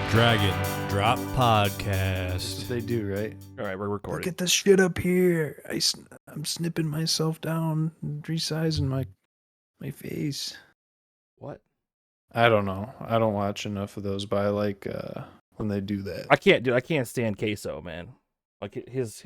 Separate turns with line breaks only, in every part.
Dragon Drop Podcast.
That's what they do, right?
All right, we're recording.
Look at this shit up here. I'm snipping myself down, resizing my face.
What?
I don't know. I don't watch enough of those, but I like when they do that.
I can't stand queso, man. Like his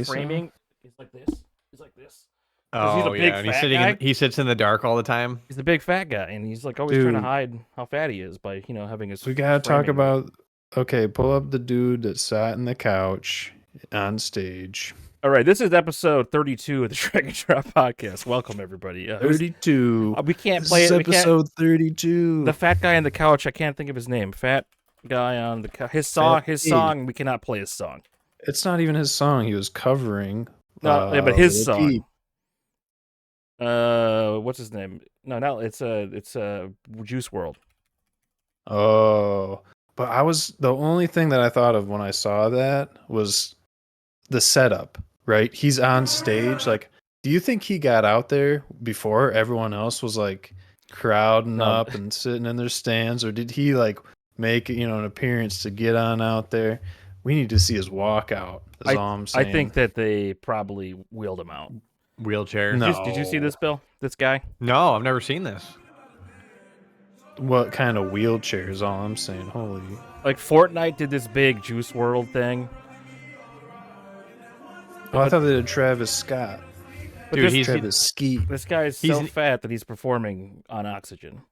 framing is like this. He's like this. He's a big
and he's
fat
sitting.
guy.
He sits in the dark all the time.
He's the big fat guy, and he's like always trying to
Dude.
hide how fat he is by having his.
We gotta talk
framing.
about. Okay, pull up the dude that sat in the couch on stage.
All right, this is episode 32 of the Dragon Drop Podcast. Welcome everybody.
32.
We can't
This
play
is
it. We can't,
episode 32.
the fat guy on the couch. I can't think of his name. Fat guy on the couch. His song. His song. We cannot play his song.
It's not even his song. He was covering.
No, yeah, but his
Lil
song.
Peep.
What's his name? No, it's Juice World.
Oh, but the only thing that I thought of when I saw that was the setup, right? He's on stage. Like, do you think he got out there before everyone else was like crowding
No.
up and sitting in their stands, or did he like make an appearance to get on out there? We need to see his walkout. That's all I'm saying.
I think that they probably wheeled him out.
Wheelchair.
No.
Did you see this, Bill? This guy?
No, I've never seen this.
What kind of wheelchair is all I'm saying. Holy.
Like Fortnite did this big Juice World thing.
Oh, I thought they did Travis Scott.
But
Dude,
this,
he's
Travis Skeet.
this guy is so fat that he's performing on oxygen.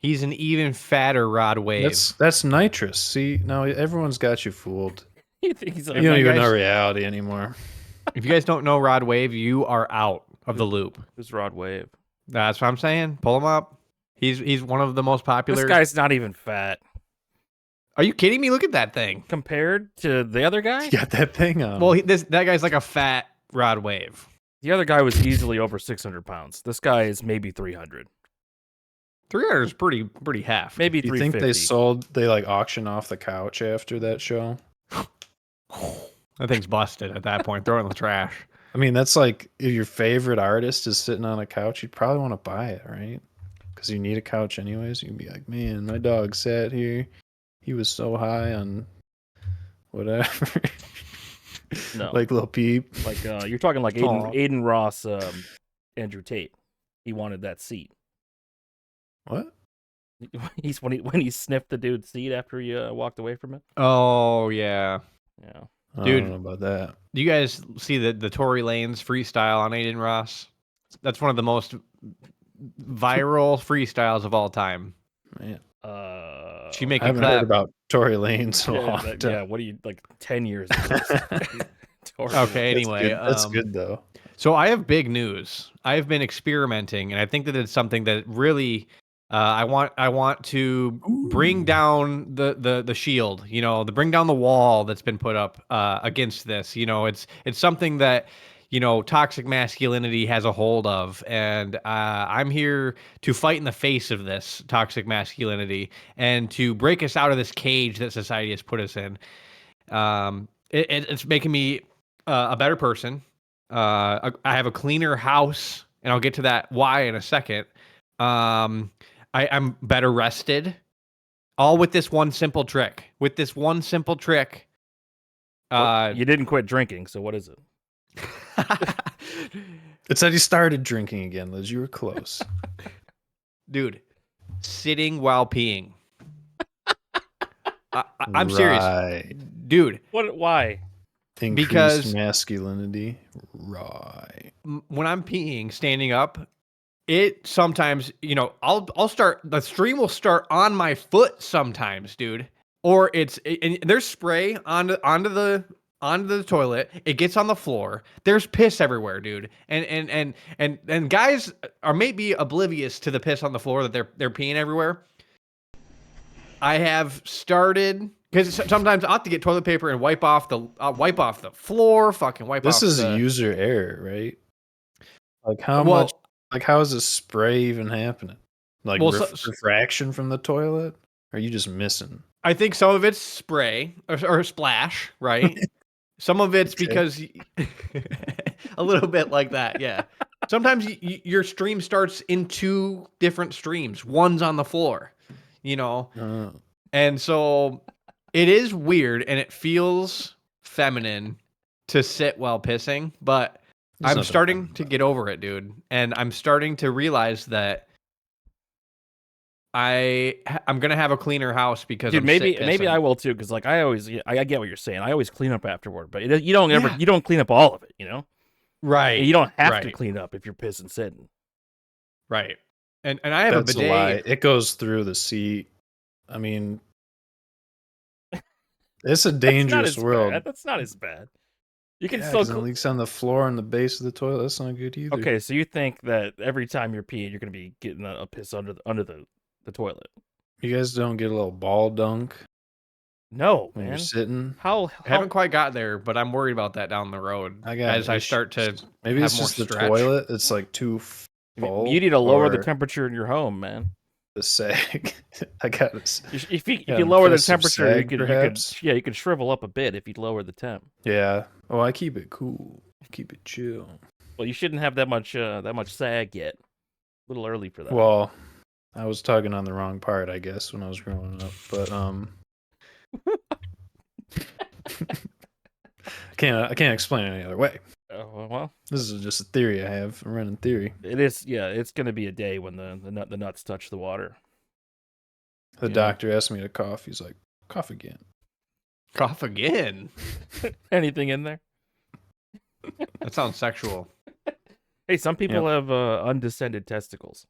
He's an even fatter Rod Wave.
That's nitrous. See, now everyone's got you fooled.
You think he's like,
You don't even
guys-
know reality anymore.
If you guys don't know Rod Wave, you are out of the loop.
who's Rod Wave?
That's what I'm saying. Pull him up. He's one of the most popular.
This guy's not even fat
Are you kidding me? Look at that thing.
compared to the other guy.
You got that thing on.
Well, that guy's like a fat Rod Wave.
The other guy was easily over 600 pounds. This guy is maybe 300,
300 is pretty half.
maybe
you
350.
think they like auction off the couch after that show?
That thing's busted at that point. Throw it in the trash.
I mean, that's like if your favorite artist is sitting on a couch, you'd probably want to buy it, right? Because you need a couch anyways. You can be like, man, my dog sat here. He was so high on whatever.
No.
Like Lil Peep.
Like you're talking like
Aw.
Aiden Ross, Andrew Tate. He wanted that seat.
What?
He's when he sniffed the dude's seat after he walked away from it.
Oh yeah.
Yeah.
I
Dude.
don't know about that.
Do you guys see the Tory Lanez freestyle on Aiden Ross? That's one of the most viral freestyles of all time.
Man,
She make
I
a
haven't heard
clap.
about Tory Lanez in a long time.
yeah. What are you like 10 years?
Okay, anyway.
That's good though.
So I have big news. I have been experimenting, and I think that it's something that really I want to bring down the shield, bring down the wall that's been put up against this. It's something that toxic masculinity has a hold of, and I'm here to fight in the face of this toxic masculinity and to break us out of this cage that society has put us in. It's making me a better person. I have a cleaner house, and I'll get to that why in a second. I'm better rested, all with this one simple trick. You
didn't quit drinking, so what is it?
It said you started drinking again, Liz. You were close.
Dude, sitting while peeing. I'm serious,
Right.
dude.
Why?
Increased
Because-
masculinity. Right.
When I'm peeing, standing up, it sometimes, I'll start. The stream will start on my foot sometimes, dude. Or and there's spray onto the toilet. It gets on the floor. There's piss everywhere, dude. And guys are maybe oblivious to the piss on the floor that they're peeing everywhere. I have started because sometimes I have to get toilet paper and wipe off the floor. Fucking wipe
This
off.
is
the,
user error, right? Like how
Well-
much? Like how is this spray even happening? Like
Well,
refraction from the toilet? Or are you just missing?
I think some of it's spray or splash, right? Some of it's
Okay.
because a little bit like that, yeah. Sometimes your stream starts in two different streams. One's on the floor,
Oh.
and so It is weird, and it feels feminine to sit while pissing, but I'm starting to get over it, dude. And I'm starting to realize that I'm gonna have a cleaner house because
dude, maybe I will too. Because like I get what you're saying. I always clean up afterward, but you don't clean up all of it, you know?
Right.
And you don't have to clean up if you're pissing sitting.
Right. And I have a bidet.
A lie. It goes through the seat. I mean, it's a dangerous world.
That's not as bad. You can
still it leaks on the floor and the base of the toilet. That's not good either.
Okay, so you think that every time you're peeing, you're going to be getting a piss under the toilet?
You guys don't get a little ball dunk?
No,
when
man.
You're sitting.
How
haven't quite got there, but I'm worried about that down the road. I start to
maybe it's just the toilet. It's like too full.
You need to lower the temperature in your home, man.
The sag. I got this.
If you lower the temperature, you could shrivel up a bit if you lower the temp.
Yeah. Oh, I keep it cool. Keep it chill.
Well, you shouldn't have that much sag yet. A little early for that.
Well, I was tugging on the wrong part, I guess, when I was growing up. But I can't explain it any other way.
Well,
this is just a theory I have. A running theory.
It is. Yeah, it's going to be a day when the nuts touch the water.
The doctor asked me to cough. He's like, cough again.
Cough again?
Anything in there?
That sounds sexual.
Hey, some people have undescended testicles.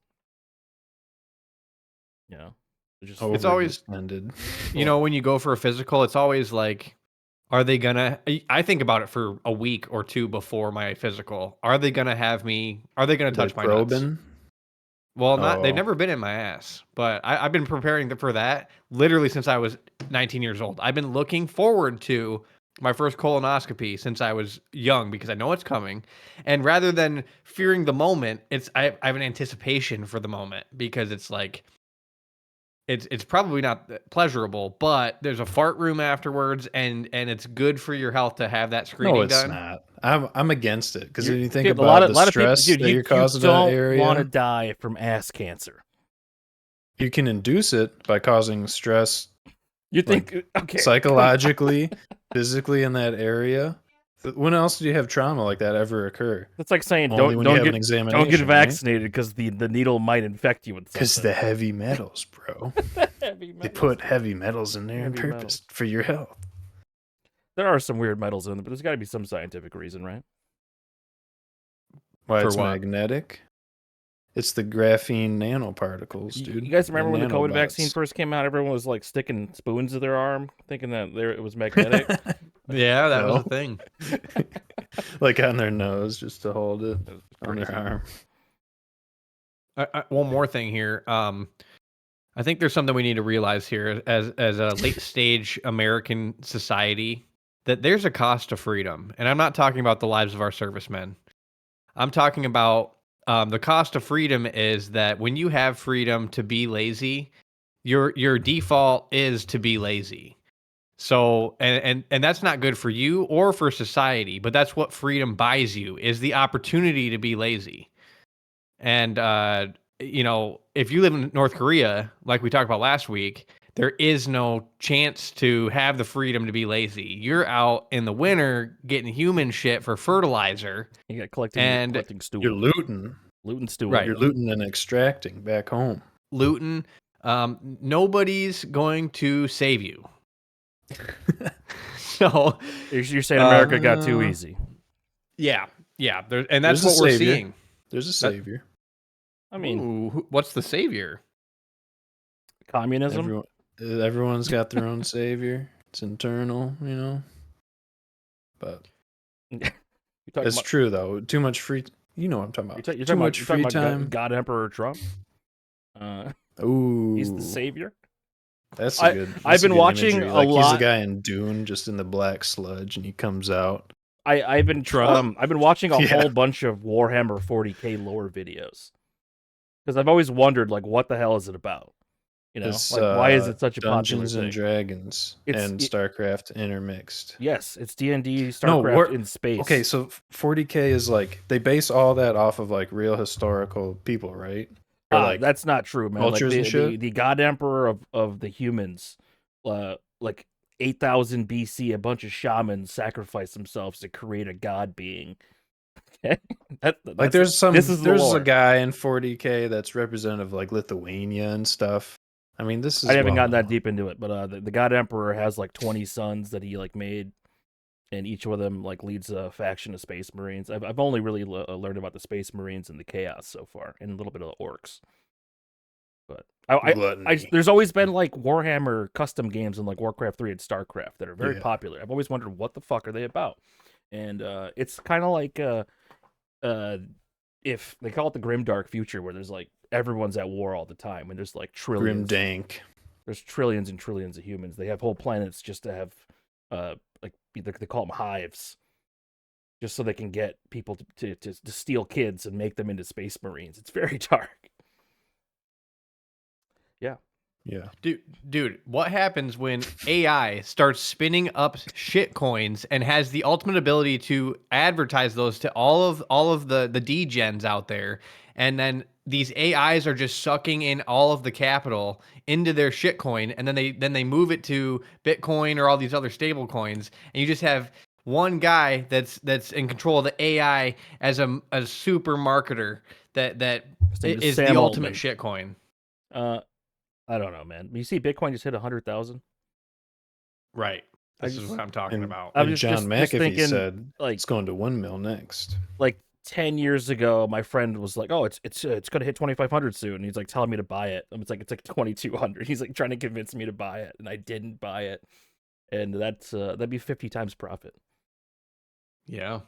You know,
it's always ended. You know, when you go for a physical, it's always like, are they gonna? I think about it for a week or two before my physical. Are they gonna have me? Are they gonna touch my nuts? Well, they've never been in my ass, but I've been preparing for that literally since I was 19 years old. I've been looking forward to my first colonoscopy since I was young because I know it's coming. And rather than fearing the moment, I have an anticipation for the moment because it's like, it's probably not pleasurable, but there's a fart room afterwards, and it's good for your health to have that screening done.
No, it's not. I'm against it because when you think about the stress that you're causing in that area,
you don't want to die from ass cancer.
You can induce it by causing stress.
You think
psychologically, physically in that area? When else do you have trauma like that ever occur?
That's like saying don't get vaccinated because the needle might infect you with something.
Because the heavy metals, bro. They put heavy metals in there on purpose for your health.
There are some weird metals in there, but there's got to be some scientific reason, right?
Why it's magnetic? It's the graphene nanoparticles, dude.
You guys remember when the COVID vaccine first came out? Everyone was like sticking spoons to their arm, thinking that it was magnetic.
Yeah, that was a thing.
Like on their nose, just to hold it on their
arm. One more thing here. I think there's something we need to realize here as a late stage American society, that there's a cost to freedom. And I'm not talking about the lives of our servicemen. I'm talking about the cost of freedom is that when you have freedom to be lazy, your default is to be lazy. So, and that's not good for you or for society, but that's what freedom buys you, is the opportunity to be lazy. And, you know, if you live in North Korea, like we talked about last week, there is no chance to have the freedom to be lazy. You're out in the winter getting human shit for fertilizer.
You got collecting stool.
You're looting stool.
Right.
You're looting and extracting back home.
Looting. Nobody's going to save you. So
you're saying America got too easy.
Yeah. And that's what we're seeing.
There's a savior.
I mean,
what's the savior?
Communism.
Everyone's got their own savior. It's internal, you know. But it's true though. Too much free. You know what I'm talking about.
You're
too much free time.
God Emperor Trump.
Ooh,
he's the savior.
That's a good.
I've been watching a lot.
He's the guy in Dune, just in the black sludge, and he comes out.
I've been watching a whole bunch of Warhammer 40K lore videos because I've always wondered, like, what the hell is it about? You know, why is it such a
Dungeons
popular
and
thing?
Dragons and StarCraft intermixed.
Yes, it's D&D, StarCraft in space.
Okay, so 40K is like they base all that off of like real historical people, right?
Like that's not true, man.
Cultures and shit?
The God Emperor of the humans, like 8,000 BC, a bunch of shamans sacrificed themselves to create a god being. Okay?
There's
a
guy in 40K that's representative of like Lithuania and stuff. I mean, this is.
I haven't gotten that deep into it, but the God Emperor has like 20 sons that he like made, and each one of them like leads a faction of Space Marines. I've only really learned about the Space Marines and the Chaos so far, and a little bit of the Orcs. But there's always been like Warhammer custom games in like Warcraft 3 and StarCraft that are very popular. I've always wondered what the fuck are they about, and it's kind of like if they call it the grimdark future, where there's like everyone's at war all the time, and there's like trillions.
Grimdank.
There's trillions and trillions of humans. They have whole planets just to have they call them hives, just so they can get people to steal kids and make them into Space Marines. It's very dark.
Yeah.
Dude, what happens when AI starts spinning up shit coins and has the ultimate ability to advertise those to all of the degens out there, and then these AIs are just sucking in all of the capital into their shit coin, and then they move it to Bitcoin or all these other stable coins, and you just have one guy that's in control of the AI as a super marketer that is the ultimate shit coin.
I don't know, man. You see Bitcoin just hit 100,000?
Right. This is what I'm talking about.
I'm John McAfee
thinking,
said
like,
it's going to 1 mil next.
Like 10 years ago, my friend was like, "Oh, it's going to hit 2,500 soon." And he's like telling me to buy it. It's like 2,200. He's like trying to convince me to buy it, and I didn't buy it. And that'd be 50 times profit.
Yeah.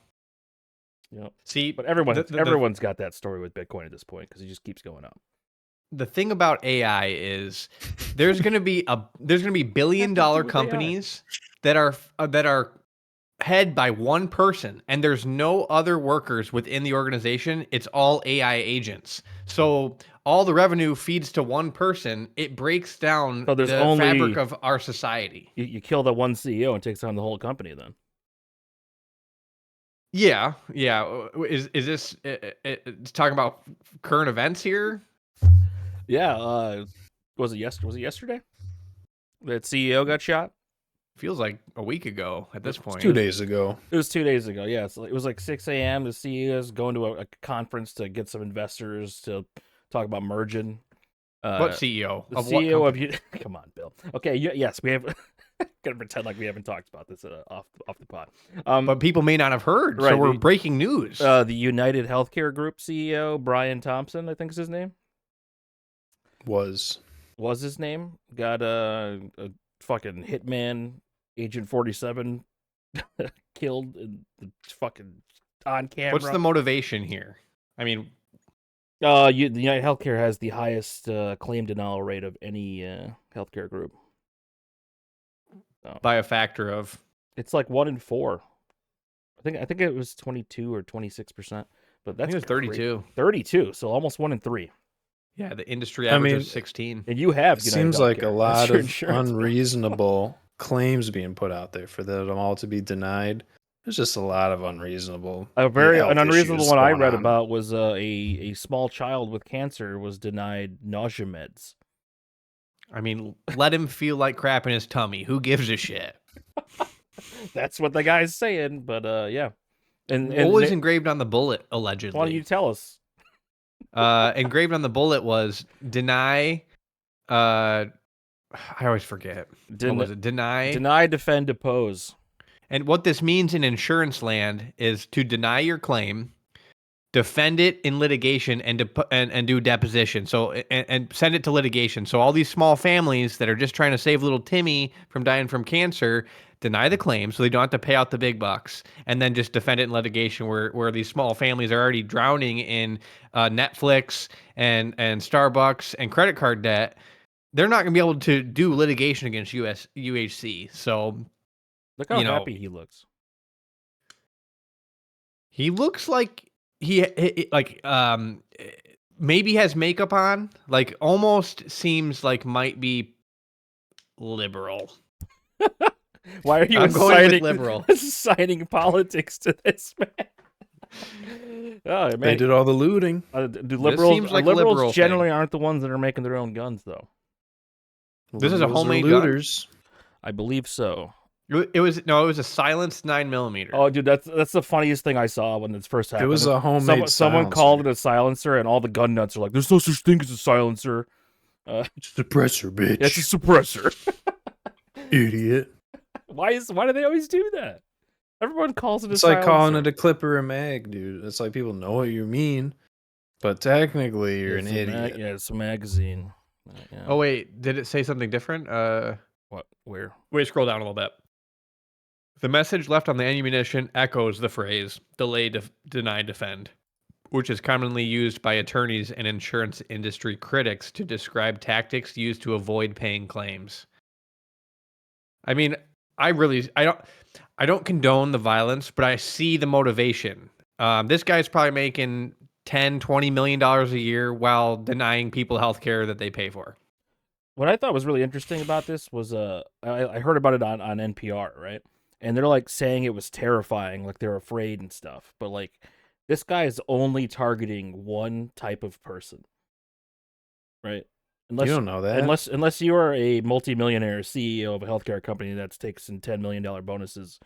Yep.
See,
but everyone's got that story with Bitcoin at this point because it just keeps going up.
The thing about AI is there's going to be billion-dollar companies that are head by one person, and there's no other workers within the organization. It's all AI agents. So all the revenue feeds to one person. It breaks down the fabric of our society.
You kill the one CEO and takes on the whole company then.
Yeah. Is this talking about current events here?
Yeah, was it yesterday? That CEO got shot?
Feels like a week ago at this point.
2 days ago.
It was 2 days ago, yeah. So it was like 6 a.m. The CEO is going to a conference to get some investors to talk about merging.
What CEO?
The CEO of... Come on, Bill. Okay, yes, we have... Gonna pretend like we haven't talked about this off the pod.
But people may not have heard, right, so we're breaking news.
The United Healthcare Group CEO, Brian Thompson, I think is his name.
Was
his name, got a fucking hitman, Agent 47 killed and fucking on camera.
What's the motivation here? I mean,
the United Healthcare has the highest claim denial rate of any healthcare group.
By a factor of,
it's like 1 in 4. I think it was 22 or 26%, but that's
32.
32, so almost 1 in 3.
Yeah, the industry average is 16.
And you have
United seems Healthcare. Like a lot of unreasonable claims being put out there for them all to be denied. There's just a lot of unreasonable.
An unreasonable one I read about was a small child with cancer was denied nausea meds.
I mean, let him feel like crap in his tummy. Who gives a shit?
That's what the guy's saying, but yeah. And
what was engraved on the bullet, allegedly?
Why don't you tell us?
Engraved on the bullet was deny. I always forget. What was it?
Deny, defend, depose.
And what this means in insurance land is to deny your claim, defend it in litigation, and do deposition. So and send it to litigation. So all these small families that are just trying to save little Timmy from dying from cancer deny the claim so they don't have to pay out the big bucks, and then just defend it in litigation where these small families are already drowning in Netflix and Starbucks and credit card debt. They're not going to be able to do litigation against UHC. So
look how happy he looks.
He looks like he maybe has makeup on, like almost seems like might be liberal.
Why are you assigning politics to this man? Oh, man.
They did all the looting.
Liberals generally aren't the ones that are making their own guns, though.
This is a homemade
looters.
I believe so.
It was a silenced 9mm.
Oh, dude, that's the funniest thing I saw when this first happened.
It was a homemade
someone called it
silencer.
a silencer, and all the gun nuts are like, "There's no such thing as a silencer.
It's a suppressor, bitch.
It's a suppressor."
Idiot.
Why do they always do that? Everyone calls it a
It's
silencer.
like calling it a clip or a mag, dude. It's like people know what you mean, but technically you're
It's
an
a
idiot.
yeah, it's a magazine. Yeah.
Oh wait, did it say something different?
What? Where?
Wait, scroll down a little bit. The message left on the ammunition echoes the phrase "delay, deny, defend," which is commonly used by attorneys and insurance industry critics to describe tactics used to avoid paying claims. I mean, I don't condone the violence, but I see the motivation. This guy's probably making $10-20 million a year while denying people health care that they pay for.
What I thought was really interesting about this was I heard about it on NPR, right? And they're like saying it was terrifying, like they're afraid and stuff. But like this guy is only targeting one type of person, right?
You don't know that.
Unless you are a multimillionaire CEO of a healthcare company that takes in $10 million bonuses,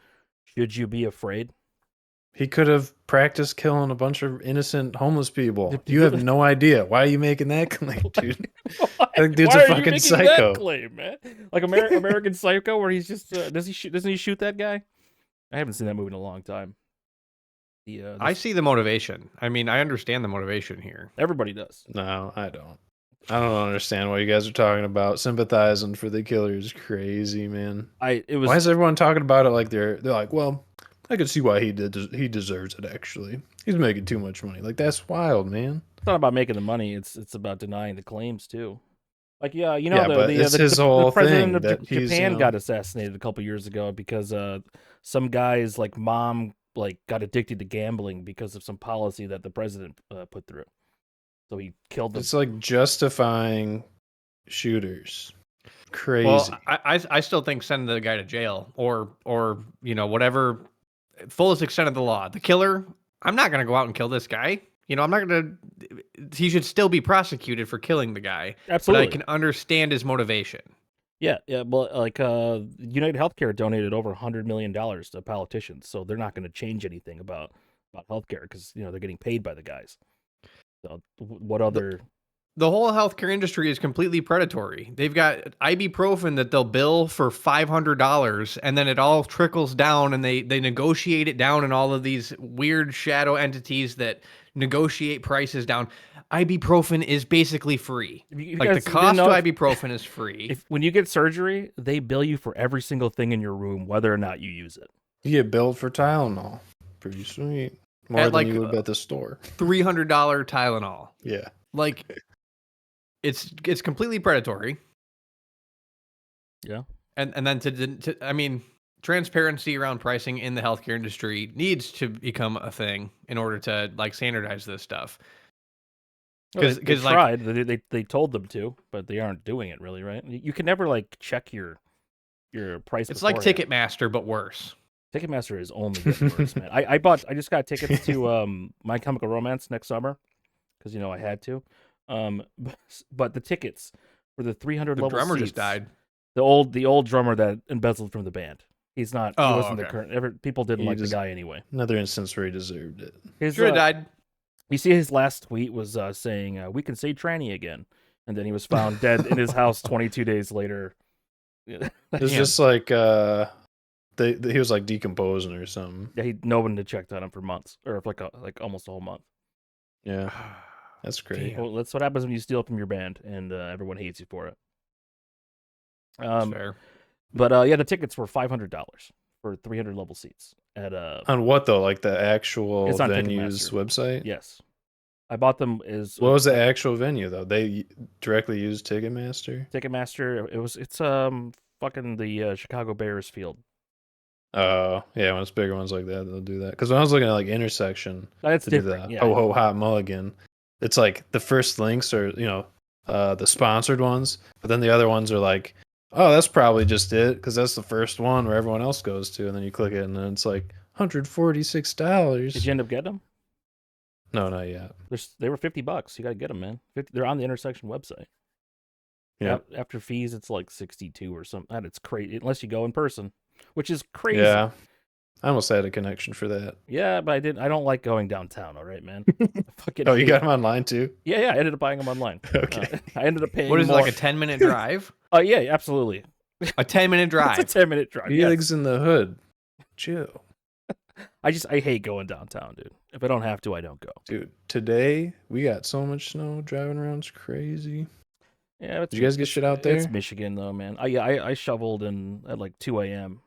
should you be afraid?
He could have practiced killing a bunch of innocent homeless people. You have no idea. Why are you making that claim, dude? That dude's
Why
a
are you
fucking
making
psycho.
that claim, man? Like American Psycho, where he's just doesn't he shoot that guy? I haven't seen that movie in a long time.
I see the motivation. I mean, I understand the motivation here.
Everybody does.
No, I don't. I don't understand what you guys are talking about. Sympathizing for the killer is crazy, man.
Why
is everyone talking about it like they're like, well, I can see why he deserves it. Actually, he's making too much money. Like that's wild, man.
It's not about making the money. It's about denying the claims too. Like
his whole
the president
thing
of
that he's,
Japan got assassinated a couple years ago because some guy's like mom like got addicted to gambling because of some policy that the president put through. So he killed them.
It's like justifying shooters. Crazy.
Well, I still think send the guy to jail or whatever fullest extent of the law. The killer, I'm not gonna go out and kill this guy. I'm not gonna. He should still be prosecuted for killing the guy.
Absolutely,
but I can understand his motivation.
Yeah. Well, like United Healthcare donated over $100 million to politicians, so they're not going to change anything about healthcare because they're getting paid by the guys. So what other?
The whole healthcare industry is completely predatory. They've got ibuprofen that they'll bill for $500, and then it all trickles down, and they negotiate it down in all of these weird shadow entities that negotiate prices down. Ibuprofen is basically free. Like the cost of ibuprofen is free.
When you get surgery, they bill you for every single thing in your room, whether or not you use it.
You get billed for Tylenol. Pretty sweet. More than you would at the store.
$300 Tylenol.
Yeah.
Like it's completely predatory.
Yeah.
And then to I mean, transparency around pricing in the healthcare industry needs to become a thing in order to like standardize this stuff.
Because they tried, they told them to, but they aren't doing it really, right? You can never like check your price.
It's like Ticketmaster, but worse.
Ticketmaster is only getting worse, man. I just got tickets to My Chemical Romance next summer because I had to. But the tickets for the 300 level
drummer
seats,
just died.
The old drummer that embezzled from the band. He's not.
Oh,
he wasn't
okay.
the current. People didn't like the guy anyway.
Another instance where he deserved it.
Should have died.
You see, his last tweet was saying, "We can say tranny again," and then he was found dead in his house 22 days later.
It's just like he was like decomposing or something.
Yeah, no one had checked on him for months, or like almost a whole month.
Yeah, that's great.
Well, that's what happens when you steal from your band, and everyone hates you for it.
That's fair.
But yeah, the tickets were $500 for 300 level seats at
on what though? Like the actual venue's
Ticketmaster.
website?
Yes, I bought them.
What was the actual venue though? They directly used Ticketmaster.
It's fucking the Chicago Bears field.
Oh yeah, when it's bigger ones like that, they'll do that. Because when I was looking at like Intersection,
That's
to
different.
do the
Yeah,
Ho Ho Hot Mulligan, it's like the first links are the sponsored ones, but then the other ones are like, oh, that's probably just it because that's the first one where everyone else goes to, and then you click it, and then it's like $146.
Did you end up getting them?
No, not yet.
They were $50. You got to get them, man. They're on the Intersection website.
Yeah.
After fees, it's like 62 or something. And it's crazy unless you go in person, which is crazy.
Yeah. I almost had a connection for that.
Yeah, but I don't like going downtown. All right, man. Fucking
Oh, you
hate
got
it.
them online too?
Yeah. I ended up buying them online.
Okay.
I ended up paying.
What is it,
more.
like a 10-minute drive?
Oh yeah, absolutely.
A 10-minute drive.
It's a 10-minute drive. Yes.
Felix in the hood. Chill.
I hate going downtown, dude. If I don't have to, I don't go.
Dude, today we got so much snow driving around. It's crazy.
Yeah,
Did you guys get shit out there?
It's Michigan though, man. I shoveled at like 2 a.m.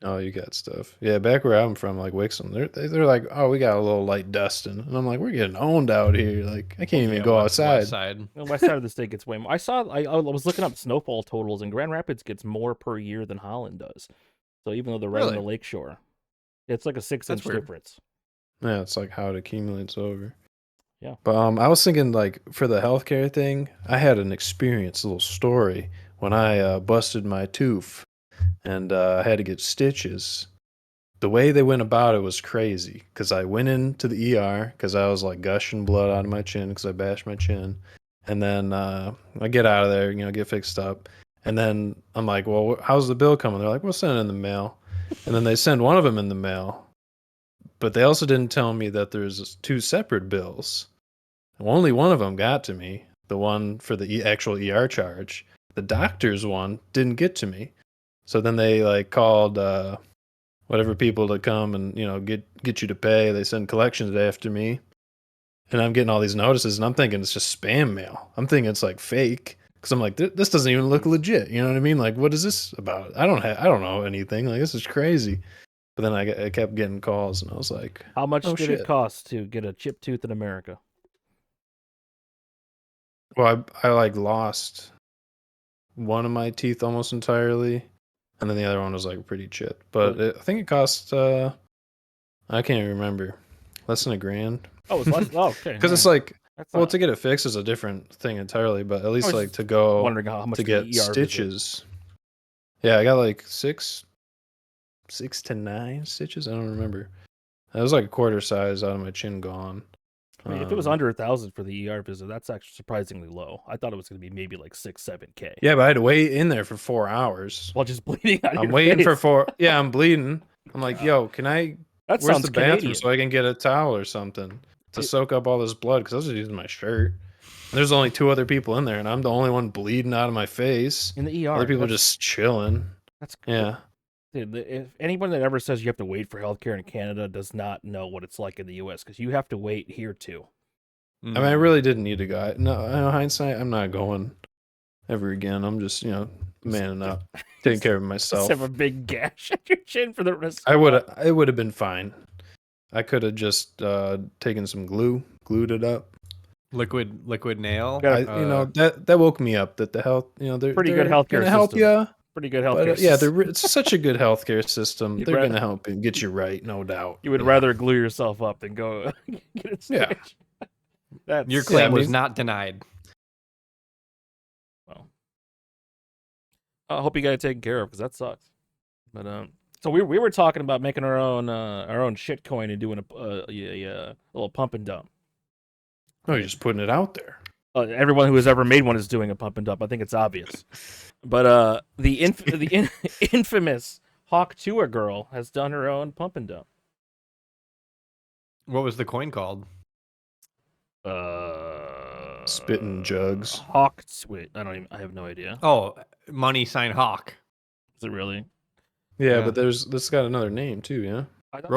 Oh, you got stuff. Yeah, back where I'm from, like Wixom, they're like, oh, we got a little light dusting, and I'm like, we're getting owned out here. Like, I can't even go outside.
West side.
The west side of the state gets way more. I was looking up snowfall totals, and Grand Rapids gets more per year than Holland does. So even though they're right on the lakeshore, it's like a 6-inch
weird.
difference.
Yeah, it's like how it accumulates over.
Yeah.
But I was thinking, like, for the healthcare thing, I had an experience, a little story when I busted my tooth and I had to get stitches. The way they went about it was crazy because I went into the ER because I was like gushing blood out of my chin because I bashed my chin. And then I get out of there, get fixed up. And then I'm like, well, how's the bill coming? They're like, we'll send it in the mail. And then they send one of them in the mail. But they also didn't tell me that there's 2 separate bills. Only one of them got to me, the one for the actual ER charge. The doctor's one didn't get to me. So then they like called whatever people to come and get you to pay. They send collections after me, and I'm getting all these notices, and I'm thinking it's just spam mail. I'm thinking it's like fake because I'm like, this doesn't even look legit. You know what I mean? Like, what is this about? I don't know anything. Like, this is crazy. But then I kept getting calls, and I was like,
how much did
shit.
it cost to get a chipped tooth in America?
Well, I like lost one of my teeth almost entirely, and then the other one was like pretty chipped. But I think it cost I can't even remember, less than $1,000.
Oh, it's less. Oh, okay.
Because it's like,
That's
well,
not-
to get it fixed is a different thing entirely. But at least
was
like to go
wondering how much
to
the
get
ER visit.
stitches. Yeah, I got like 6 to 9 stitches. I don't remember. It was like a quarter size out of my chin gone.
I mean, if it was under 1,000 for the ER visit, that's actually surprisingly low. I thought it was going to be maybe like 6-7K.
Yeah, but I had to wait in there for 4 hours.
While just bleeding out of
I'm
your
waiting for
face.
4. Yeah, I'm bleeding. I'm like, yo, can I?
That
Where's
sounds
the bathroom
Canadian.
so I can get a towel or something to soak up all this blood? Because I was just using my shirt. And there's only 2 other people in there, and I'm the only one bleeding out of my face.
In the ER.
Other people
that's-
just chilling.
That's
Yeah.
Dude, if anyone that ever says you have to wait for healthcare in Canada does not know what it's like in the U.S. because you have to wait here too.
I mean, I really didn't need to go. No, in hindsight, I'm not going ever again. I'm just, manning up, taking care of myself.
Just have a big gash at your chin for the rest.
It would have been fine. I could have just taken some glue, glued it up.
Liquid nail.
That woke me up. That the health, they're
Pretty good healthcare
gonna help
system.
you.
Pretty good healthcare.
But, it's such a good healthcare system.
You'd
They're
rather-
gonna help and get you right, no doubt.
You would rather glue yourself up than go get it
Yeah.
stitched. That's
Your claim
I
was
mean-
not denied.
well. I hope you got it taken care of because that sucks. But so we were talking about making our own shit coin and doing a little pump and dump.
No, you're just putting it out there.
Everyone who has ever made one is doing a pump and dump. I think it's obvious. But the infamous Hawk Tuah girl has done her own pump and dump.
What was the coin called?
Spitting jugs.
Hawk. Wait, I have no idea.
Oh, money sign hawk.
Is it really?
Yeah,
Yeah.
but this got another name too. Yeah.
I don't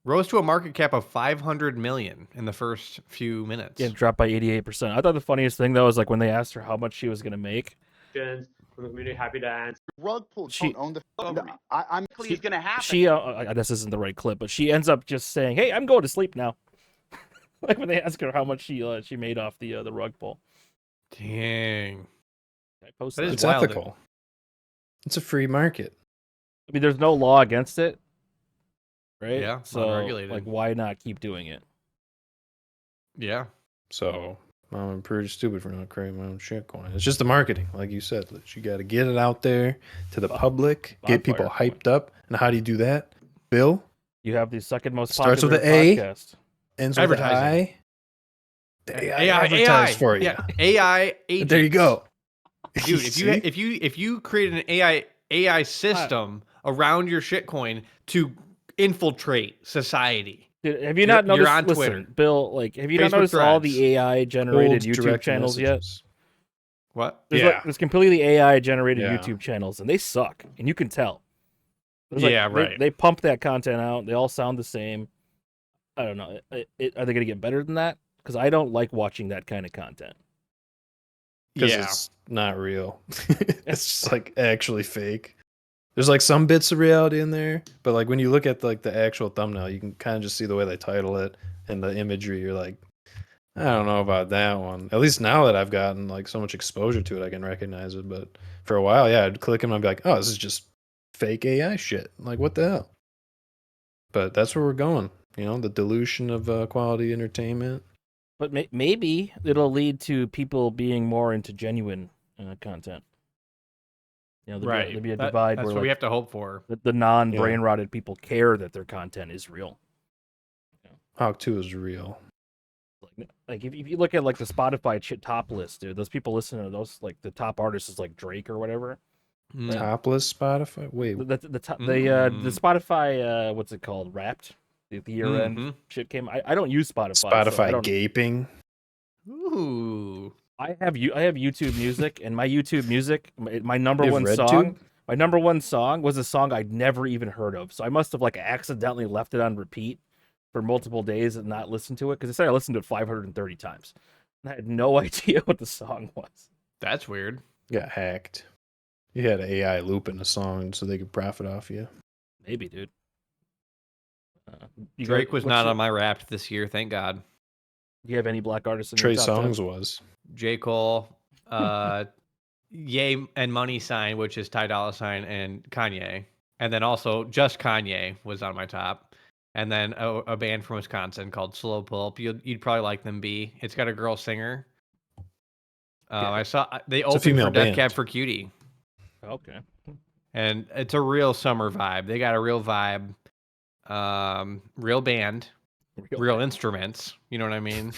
Rose to a market cap of 500 million in the first few minutes.
Yeah, dropped by 88%. I thought the funniest thing though is like when they asked her how much she was gonna make.
From the community, happy to answer.
Rug pull.
She-
Don't own the.
Over me.
I'm it's gonna happen.
She this isn't the right clip, but she ends up just saying, "Hey, I'm going to sleep now." Like when they ask her how much she made off the rug pull.
Dang.
I post
That is
that.
It's
wild.
ethical. It's a free market.
I mean, there's no law against it, right?
Yeah, it's
so
unregulated.
like, why not keep doing it?
Yeah.
So I'm pretty stupid for not creating my own shit coin. It's just the marketing, like you said. You got to get it out there to the public, get people
bonfire
hyped up. And how do you do that? Bill
You have the second most
Starts with
popular
an A.
podcast.
ends with an
Advertising.
I. The AI advertise for you.
Yeah. AI agent.
There you go.
Dude,
See?
if you create an AI system around your shitcoin to infiltrate society,
Dude, have you not
You're
noticed?
on
Listen,
Twitter.
Bill. Like, have you not
Facebook
noticed all
threads.
the AI generated
Hold
YouTube
direct
channels yet?
messages.
what?
There's completely AI generated
Yeah.
YouTube channels, and they suck, and you can tell.
Yeah, right.
They pump that content out. They all sound the same. I don't know. Are they going to get better than that? Because I don't like watching that kind of content.
Because
Yeah.
it's not real. It's just like actually fake. There's like some bits of reality in there, but like when you look at like the actual thumbnail, you can kind of just see the way they title it and the imagery. You're like, I don't know about that one. At least now that I've gotten like so much exposure to it, I can recognize it. But for a while, yeah, I'd click and I'd be like, oh, this is just fake AI shit. Like, what the hell? But that's where we're going. You know, the dilution of quality entertainment.
But maybe it'll lead to people being more into genuine content. You know, there'll be a divide
That's
where
what we
like,
have to hope for.
the non-brain rotted people care that their content is real.
Hawk 2 is real.
Like if you look at like the Spotify top list, dude, those people listening to those like the top artists is like Drake or whatever.
Mm.
Topless Spotify? Wait,
The Spotify what's it called? Wrapped. The year end
Mhm.
shit came. I don't use Spotify. so
Spotify
I don't,
gaping.
Ooh.
I have YouTube Music, and my YouTube Music, my number
You
one
have
song.
RedTube?
My number one song was a song I'd never even heard of. So I must have like accidentally left it on repeat for multiple days and not listened to it because I said I listened to it 530 times. And I had no idea what the song was.
That's weird.
Got hacked. You had AI looping a song so they could profit off you.
Maybe, dude.
Drake was not on my Wrapped this year, thank God.
Do you have any black artists in
Trey
your top 10?
Songz was.
J. Cole, Ye and Money Sign, which is Ty Dolla Sign, and Kanye. And then also just Kanye was on my top. And then a band from Wisconsin called Slow Pulp. You'd probably like them, B. It's got a girl singer. I saw they opened
female
for Death
band.
Cab for Cutie.
Okay.
And it's a real summer vibe. They got a real vibe. Real band, real instruments. You know what I mean?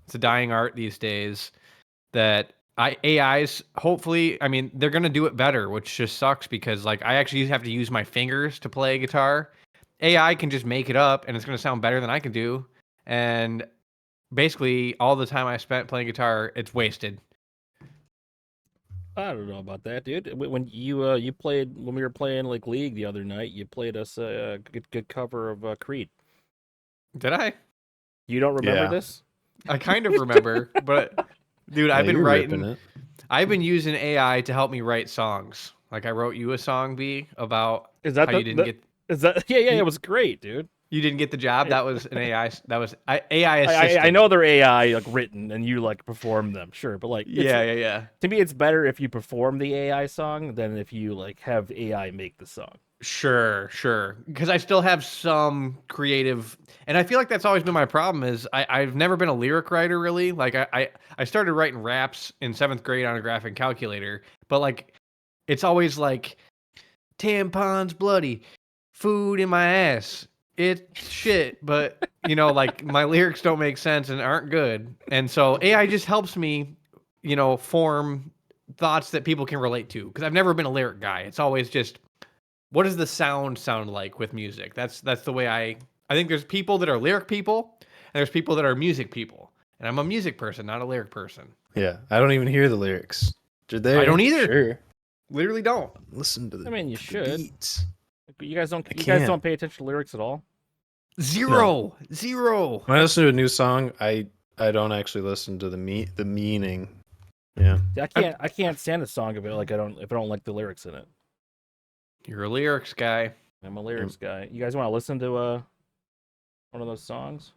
It's a dying art these days. That AIs, hopefully, I mean, they're gonna do it better, which just sucks because like I actually have to use my fingers to play guitar. AI can just make it up, and it's gonna sound better than I can do. And basically, all the time I spent playing guitar, it's wasted.
I don't know about that, dude. When you played when we were playing like League the other night, you played us a good cover of Creed.
Did I?
You don't remember
Yeah.
this?
I kind of remember, but dude, I've been
you're
writing.
ripping it.
I've been using AI to help me write songs. Like I wrote you a song, B, about
Is that
how you didn't get
Is that yeah? It was great, dude.
you didn't get the job. That was an AI. That was AI assistant.
I know they're AI like written and you like perform them, sure, but like
Yeah.
to me it's better if you perform the AI song than if you like have AI make the song.
Sure. Because I still have some creative, and I feel like that's always been my problem. Is I've never been a lyric writer really. Like I started writing raps in 7th grade on a graphic calculator, but like it's always like tampons bloody, food in my ass. It's shit, but you know, like my lyrics don't make sense and aren't good, and so AI just helps me, you know, form thoughts that people can relate to. Because I've never been a lyric guy. It's always just, what does the sound like with music? That's the way I think there's people that are lyric people, and there's people that are music people, and I'm a music person, not a lyric person.
Yeah, I don't even hear the lyrics. They're there.
I don't either.
Sure.
Literally don't.
Listen to the
I mean, you
the
should.
beats.
You guys don't
can't.
pay attention to lyrics at all?
Zero.
When I listen to a new song, I don't actually listen to the meaning. Yeah.
I can't stand a song if I don't like the lyrics in it.
You're a lyrics guy.
I'm a lyrics guy. You guys want to listen to one of those songs?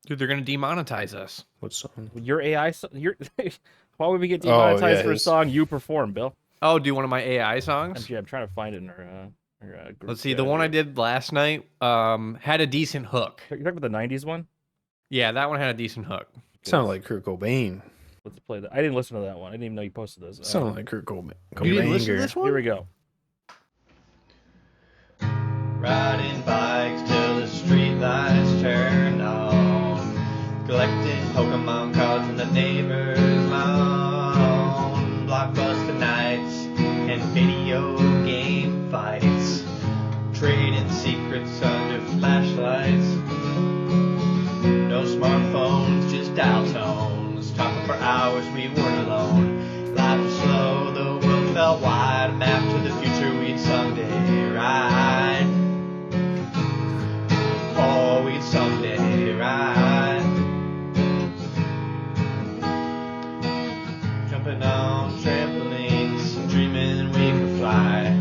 Dude, they're gonna demonetize us.
What song?
Your AI why would we get
Oh,
demonetized
yeah,
for a
his-
song you perform, Bill?
Oh, do one of my AI songs?
Actually, I'm trying to find it in our group
Let's see.
chat
The one I
here.
did last night had a decent hook.
You're talking about the 90s one?
Yeah, that one had a decent hook.
Sounded like Kurt Cobain.
Let's play that. I didn't listen to that one. I didn't even know you posted those.
Sounded like Kurt Cobain.
You didn't listen to this one?
Here we go.
Riding bikes till the street lights turn on. Collecting Pokemon cards in the neighbor's lawn. Blockbuster and video game fights, trading secrets under flashlights. No smartphones, just dial tones, talking for hours, we weren't alone. Life was slow, the world felt wide, a map to the future we'd someday ride. Oh, we'd someday ride. Jumping on trampolines, dreaming we could fly.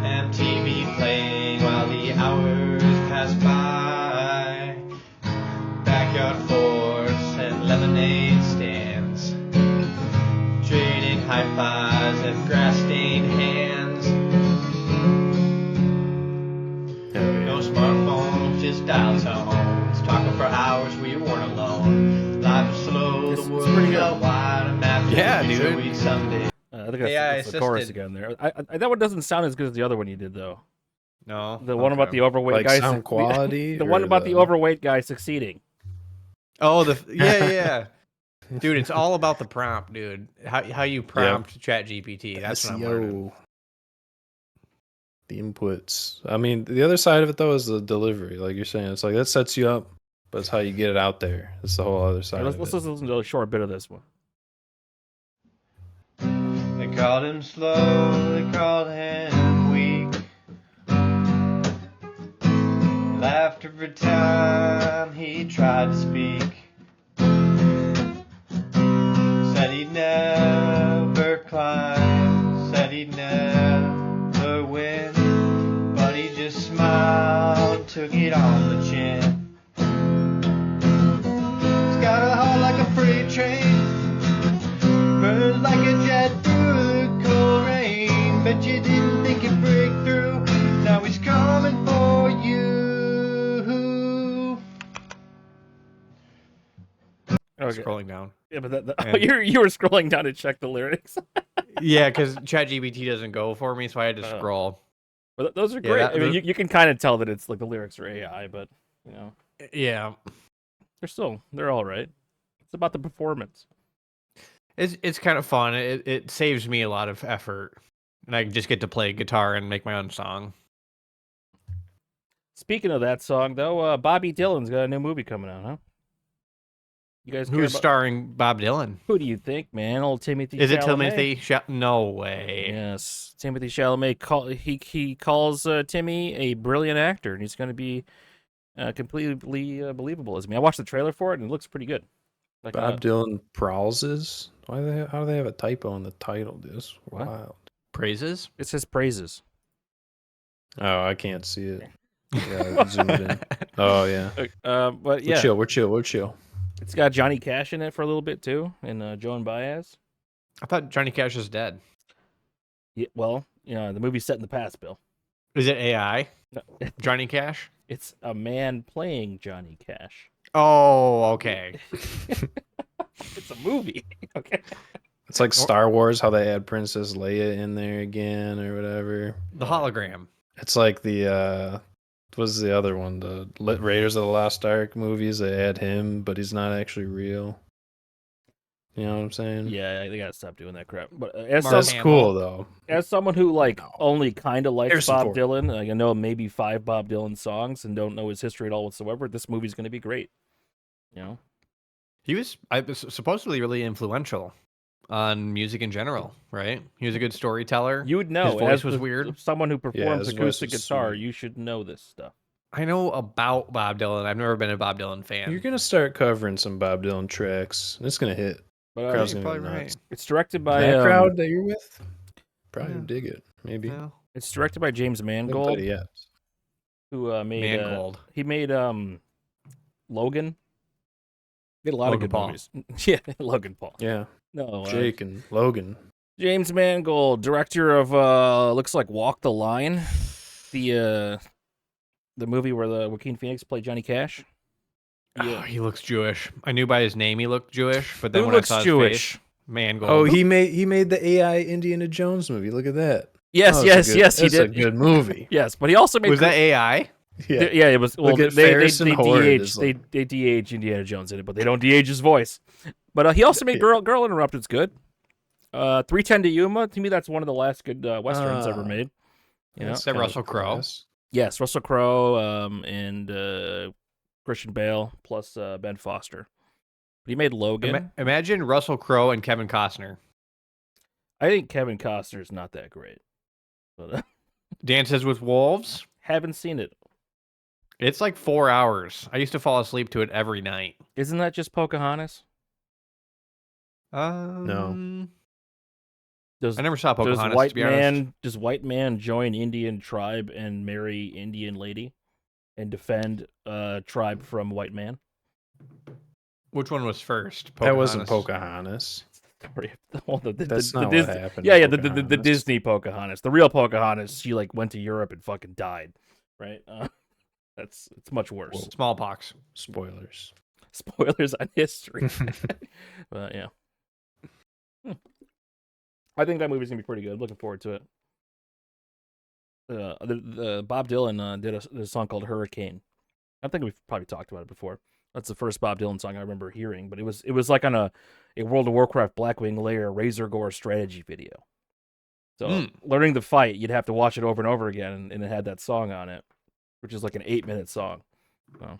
MTV playing while the hours pass by. Backyard forts and lemonade stands, trading high fives and grass-stained hands. No smartphones, just dial tones, talking for hours, we weren't alone. Life was slow, the world felt wide, a map to the future we'd someday.
I think that's the chorus again there. That one doesn't sound as good as the other one you did, though.
No.
The one about the overweight
Like
guy.
sound quality?
The one about the overweight guy succeeding.
Oh, yeah. Dude, it's all about the prompt, dude. How you prompt ChatGPT. That's what I'm learning.
The inputs. I mean, the other side of it though is the delivery. Like you're saying, it's like that sets you up, but it's how you get it out there. It's the whole other side.
Let's listen to a short bit of this one.
They called him slow, they called him weak. Laughed every time he tried to speak. Said he'd never climb, said he'd never win, but he just smiled, took it on the chin. He's got a heart like a freight train, burns like a jet through the cold rain. Bet you didn't think he'd break through, now he's coming for you.
Okay.
Scrolling down.
Yeah, but you were scrolling down to check the lyrics.
Yeah, because ChatGPT doesn't go for me, so I had to scroll.
But those are great. I mean, you can kind of tell that it's like the lyrics are AI, but you know,
Yeah,
they're all right. It's about the performance.
it's kind of fun. It saves me a lot of effort, and I just get to play guitar and make my own song.
Speaking of that song, though, Bobby Dylan's got a new movie coming out, huh? You guys care
Who's
about-
starring Bob Dylan?
Who do you think, man? Old Timothy.
Is it
Chalamet?
Timothy? No way.
Yes, Timothy Chalamet. He calls Timmy a brilliant actor, and he's going to be completely believable as me. I watched the trailer for it, and it looks pretty good. Like,
Bob Dylan praises. How do they have a typo in the title? This
What?
wild.
Praises?
It says praises.
Oh, I can't see it. Yeah, zoom it in. Oh yeah.
But yeah,
We're chill.
it's got Johnny Cash in it for a little bit too, and Joan Baez.
I thought Johnny Cash is dead.
Yeah, well, you know, the movie's set in the past, Bill.
Is it AI?
No,
Johnny Cash?
it's a man playing Johnny Cash.
Oh, okay.
It's a movie. Okay.
It's like Star Wars, how they add Princess Leia in there again or whatever.
The hologram.
It's like the what's the other one? The Raiders of the Lost Ark movies. They add him, but he's not actually real. You know what I'm saying?
Yeah, they gotta stop doing that crap. But
That's cool though.
as someone who like only kind of likes
There's
Bob
support.
Dylan, like I know maybe 5 Bob Dylan songs and don't know his history at all whatsoever. This movie's gonna be great. You know,
He was supposedly really influential on music in general, right? He was a good storyteller.
you would know.
His voice
as
was weird.
Someone who performs
his voice
acoustic
was
guitar,
sweet.
you should know this stuff.
I know about Bob Dylan. I've never been a Bob Dylan fan.
You're gonna start covering some Bob Dylan tracks. And it's gonna hit.
But
Crowd's
you're
gonna
probably
go
right.
nuts.
it's directed by
That crowd that you're with, probably
Yeah.
dig it. Maybe.
Yeah.
It's directed by James
Haven't played
Mangold,
it yet.
who made
Mangold.
he made Logan. He did a lot
Logan
of good
Paul.
movies. Yeah, Logan Paul.
Yeah,
No,
Jake and Logan.
James Mangold, director of looks like Walk the Line, the movie where the Joaquin Phoenix played Johnny Cash.
Oh, he looks Jewish. I knew by his name he looked Jewish, but then
Who
when
looks
I saw
Jewish?
his face, Mangold.
Oh, he made the AI Indiana Jones movie. Look at that.
Yes,
Oh,
yes,
it's a good-
yes, he
it's
did.
a good movie.
Yes, but he also made
was that AI?
Yeah.
yeah, it was. Well,
Look at
they
Harrison Ford
de-aged
is like-
they de-aged Indiana Jones in it, but they don't de-age his voice. But he also made Girl Interrupted's good. 310 to Yuma. To me, that's one of the last good westerns ever made. Yeah.
Is that Russell Crowe?
Yes, Russell Crowe and Christian Bale plus Ben Foster. But he made Logan.
Imagine Russell Crowe and Kevin Costner.
I think Kevin Costner's not that great. But,
Dances with Wolves.
haven't seen it.
It's like 4 hours. I used to fall asleep to it every night.
Isn't that just Pocahontas?
No.
Does
I never saw Pocahontas.
does white
to be honest.
does white man join Indian tribe and marry Indian lady and defend tribe from white man?
Which one was first?
That wasn't
Pocahontas.
Pocahontas. That's not what
Disney,
happened.
Yeah,
in
the
Pocahontas.
Disney Pocahontas. The real Pocahontas, she like went to Europe and fucking died, right? It's much worse.
Whoa.
Smallpox.
Spoilers.
Spoilers on history. But yeah. I think that movie's gonna be pretty good. Looking forward to it. The Bob Dylan did a song called Hurricane. I think we've probably talked about it before. That's the first Bob Dylan song I remember hearing, but it was like on a World of Warcraft Blackwing Lair Razor Gore strategy video. So learning the fight, you'd have to watch it over and over again, and it had that song on it, which is like an 8-minute song. So,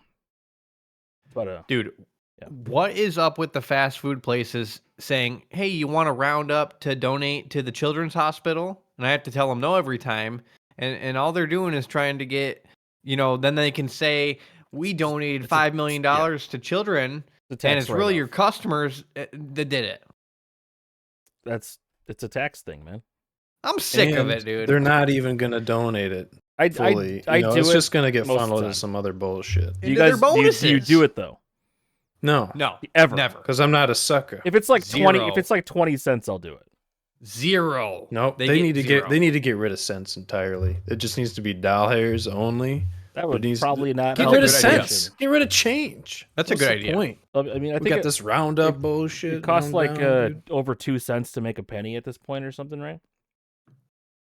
but
Dude,
yeah.
what is up with the fast food places saying, hey, you want to round up to donate to the children's hospital? And I have to tell them no every time. And all they're doing is trying to get, then they can say, we donated $5 million to children, and it's really your customers that did it.
It's a tax thing, man.
I'm sick of
And
it, dude.
They're not even gonna donate it fully.
I do
it's
it
just gonna get
most of the
funneled
time.
into some other bullshit.
Do you
Into their
guys do you do it though?
No,
Ever?
Never.
because I'm not a sucker.
If it's like 20,
Zero.
if it's like 20 cents, I'll do it.
Zero.
Nope. They need to get rid of cents entirely. It just needs to be doll hairs only.
That would
needs-
probably not
Get
help
rid of
good idea.
cents. Get rid of change.
That's a
What's
good
the
idea.
Point?
I mean, I
We
think
got this roundup bullshit.
it costs
going
like
down, dude.
over 2 cents to make a penny at this point or something, right?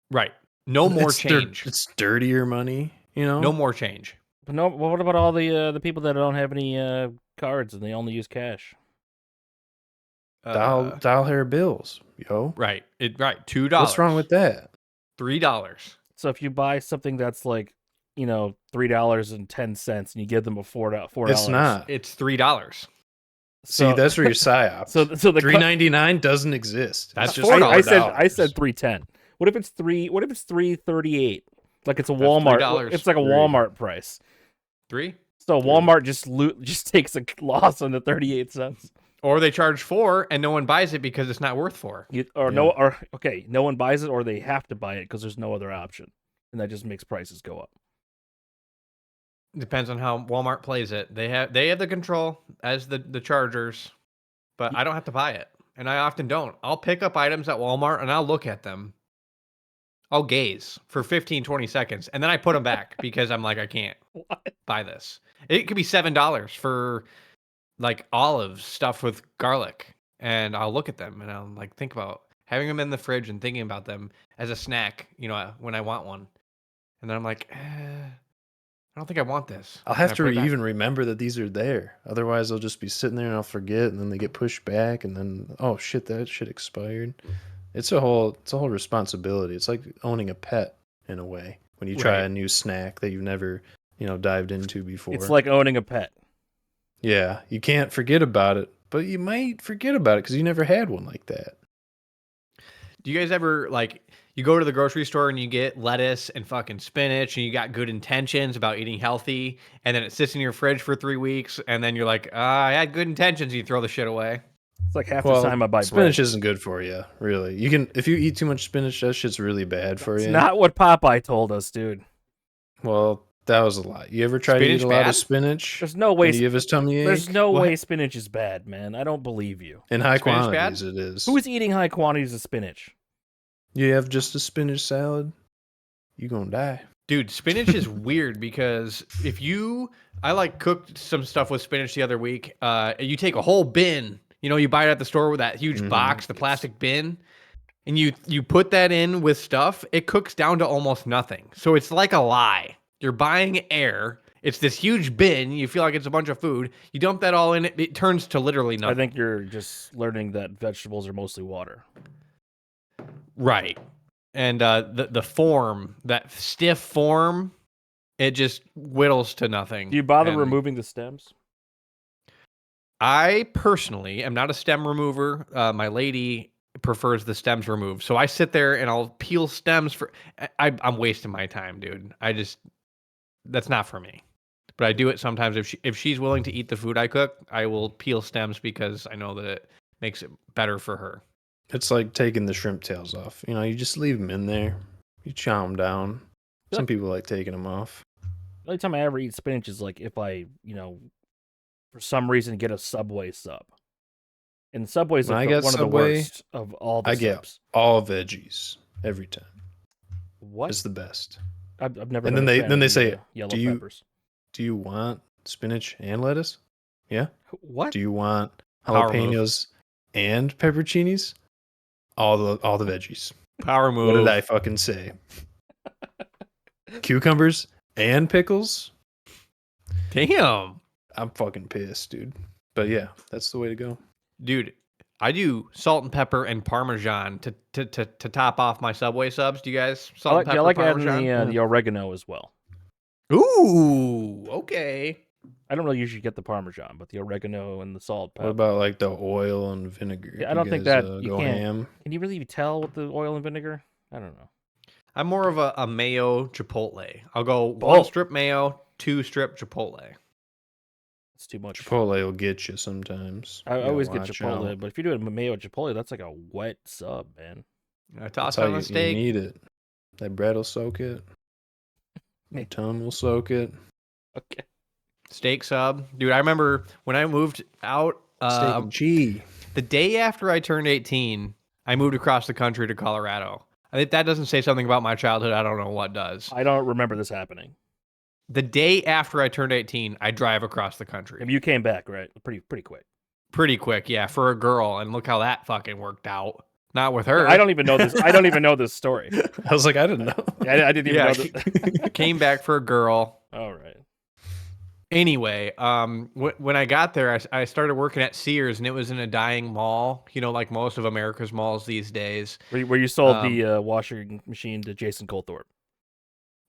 Right. No more
It's
change.
It's dirtier money.
No more change.
But no, what about all the people that don't have any cards and they only use cash?
Doll hair bills, yo.
Right. Right. $2.
What's wrong with that?
$3.
So if you buy something that's like, $3.10 and you give them a $4,
It's not.
It's $3.
See, that's where your psyops.
so the
$3.99 doesn't exist.
That's
It's just
$4.
I said $3.10. What if it's $3.38? Like it's a
That's
Walmart.
$3.
It's like a Walmart price.
3?
So Walmart just takes a loss on the 38 cents.
Or they charge 4 and no one buys it because it's not worth 4.
No one buys it, or they have to buy it because there's no other option, and that just makes prices go up.
Depends on how Walmart plays it. They have the control as the chargers, but I don't have to buy it, and I often don't. I'll pick up items at Walmart and I'll look at them. I'll gaze for 15, 20 seconds, and then I put them back because I'm like, I can't buy this. It could be $7 for like olives stuffed with garlic, and I'll look at them and I'll like think about having them in the fridge and thinking about them as a snack, when I want one. And then I'm like, I don't think I want this.
I'll have
And I
to
put it back.
even remember that these are there. Otherwise, they'll just be sitting there and I'll forget, and then they get pushed back, and then oh shit, that shit expired. It's a whole responsibility. It's like owning a pet in a way when you try
Right.
a new snack that you've never dived into before.
It's like owning a pet.
Yeah, you can't forget about it, but you might forget about it because you never had one like that.
Do you guys ever you go to the grocery store and you get lettuce and fucking spinach and you got good intentions about eating healthy, and then it sits in your fridge for 3 weeks, and then you're like, I had good intentions, and you throw the shit away?
It's like half the time I buy
spinach
bread.
isn't good for you, really. You can if you eat too much spinach, that shit's really bad for
It's
you.
not what Popeye told us, dude.
Well, that was a lot. You ever try to
Spinach
eat a lot
bad?
of spinach?
There's no way.
And you give his tummy ache?
There's no
What?
way spinach is bad, man. I don't believe you.
In high
Spinach bad?
quantities, it is.
Who is eating high quantities of spinach?
You have just a spinach salad, you gonna die.
Dude, spinach is weird because I cooked some stuff with spinach the other week. You take a whole bin, you buy it at the store with that huge box, the plastic bin, and you put that in with stuff. It cooks down to almost nothing. So it's like a lie. You're buying air. It's this huge bin. You feel like it's a bunch of food. You dump that all in it. It turns to literally nothing.
I think you're just learning that vegetables are mostly water.
Right. And the form, that stiff form, it just whittles to nothing.
Do you bother
And
removing the stems?
I personally am not a stem remover. My lady prefers the stems removed. So I sit there and I'll peel stems for. I'm wasting my time, dude. That's not for me. But I do it sometimes. If she's willing to eat the food I cook, I will peel stems because I know that it makes it better for her.
It's like taking the shrimp tails off. You just leave them in there. You chow them down. Some people like taking them off.
The only time I ever eat spinach is like if I, for some reason get a Subway sub. And Subway's
When I
like
get
one of the
Subway,
worst of all the
I get
subs.
all veggies every time.
What?
It's the best.
I've never.
And
been
then
a fan
they
of
say,
the, yellow
"Do you-
peppers.
Do you want spinach and lettuce? Yeah.
What?
Do you want
Power
jalapenos and pepperoncinis? All the veggies.
Power move.
What did I fucking say? Cucumbers and pickles?
Damn.
I'm fucking pissed, dude. But yeah, that's the way to go.
Dude, I do salt and pepper and Parmesan to top off my Subway subs. Do you guys
I
salt
like,
and pepper
I like adding
Parmesan?
the oregano as well.
Ooh, okay.
I don't really usually get the Parmesan, but the oregano and the salt.
What
Pepper.
about like the oil and vinegar?
Yeah, I
Do
don't
you
think
guys,
that you
go
can't.
ham?
Can you really tell with the oil and vinegar? I don't know.
I'm more of a mayo chipotle. I'll go one strip mayo, 2 strip chipotle.
It's too much.
Chipotle will get you sometimes.
I
You gotta
always get
watch
Chipotle,
out.
but if you're doing mayo Chipotle, that's like a wet sub, man.
I toss
That's how
on a
you
steak.
need it. That bread will soak it. Your tongue will soak it.
Okay.
Steak sub. Dude, I remember when I moved out,
Steak and cheese.
the day after I turned 18, I moved across the country to Colorado. I think that doesn't say something about my childhood. I don't know what does.
I don't remember this happening.
The day after I turned 18, I drive across the country.
And you came back, right? Pretty quick.
Pretty quick, yeah, for a girl. And look how that fucking worked out. Not with her.
I don't even know this. I don't even know this story.
I was like, I didn't know.
I didn't even
Yeah,
know this.
Came back for a girl.
All right.
Anyway, when I got there, I started working at Sears, and it was in a dying mall, like most of America's malls these days.
Where you sold the washing machine to Jason Colthorpe.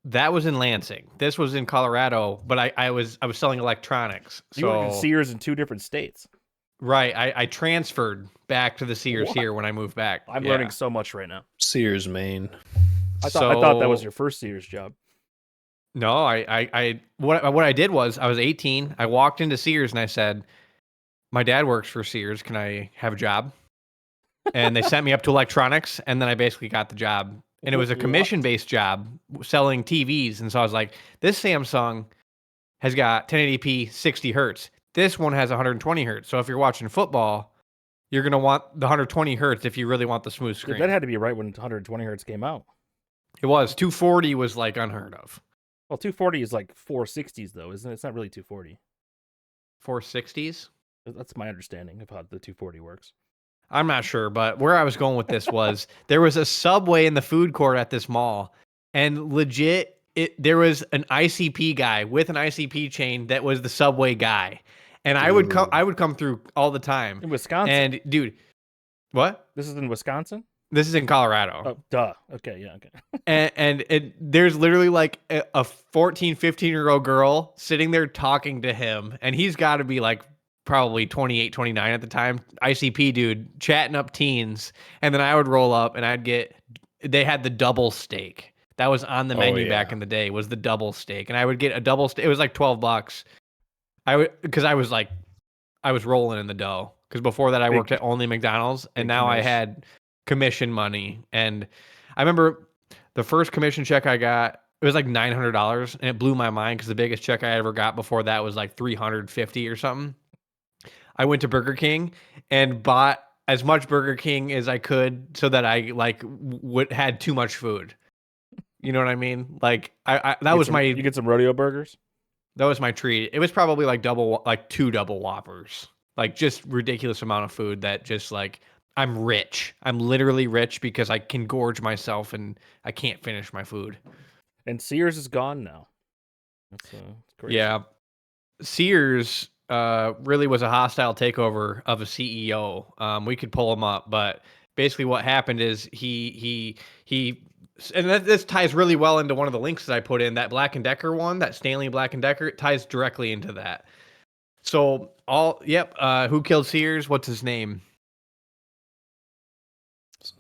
That was in Lansing. This was in Colorado, but I was selling electronics.
You worked at
So
Sears in 2 different states.
right, I transferred back to the Sears
What?
here when I moved back.
I'm
Yeah.
learning so much right now.
Sears, Maine.
I thought that was
So-
your first Sears job.
No, what I did was I was 18. I walked into Sears and I said, "My dad works for Sears. Can I have a job?" And they sent me up to electronics, and then I basically got the job. And it was a
What?
commission-based job selling TVs. And so I was like, "This Samsung has got 1080p 60 hertz. This one has 120 hertz. So if you're watching football, you're gonna want the 120 hertz if you really want the smooth
Dude,
screen."
that had to be right when 120 hertz came out.
It was 240 was like unheard of.
Well, 240 is like 460s though, isn't it? It's not really 240.
460s.
That's my understanding of how the 240 works.
I'm not sure, but where I was going with this was there was a Subway in the food court at this mall, and legit, there was an ICP guy with an ICP chain that was the Subway guy, and I would come through all the time.
In Wisconsin.
And dude, what?
This is in Wisconsin?
This is in Colorado.
Oh, duh. Okay, yeah, okay.
And there's literally like a 14, 15-year-old girl sitting there talking to him, and he's got to be like probably 28, 29 at the time. ICP dude chatting up teens, and then I would roll up and they had the double steak. That was on the menu back in the day, was the double steak. And I would get a double steak. It was like $12. Because I was rolling in the dough. Because before that I worked at only McDonald's, and now I had commission money. And I remember the first commission check I got, it was like $900, and it blew my mind because the biggest check I ever got before that was like $350 or something. I went to Burger King and bought as much Burger King as I could so that I had too much food. You know what I mean? Like
You get some rodeo burgers?
That was my treat. It was probably like 2 double Whoppers. Like just ridiculous amount of food that just like I'm rich. I'm literally rich because I can gorge myself and I can't finish my food.
And Sears is gone now. That's crazy.
Yeah. Sears really was a hostile takeover of a CEO. We could pull him up, but basically what happened is and this ties really well into one of the links that I put in, that Black & Decker one, that Stanley Black & Decker, it ties directly into that. So who killed Sears? What's his name?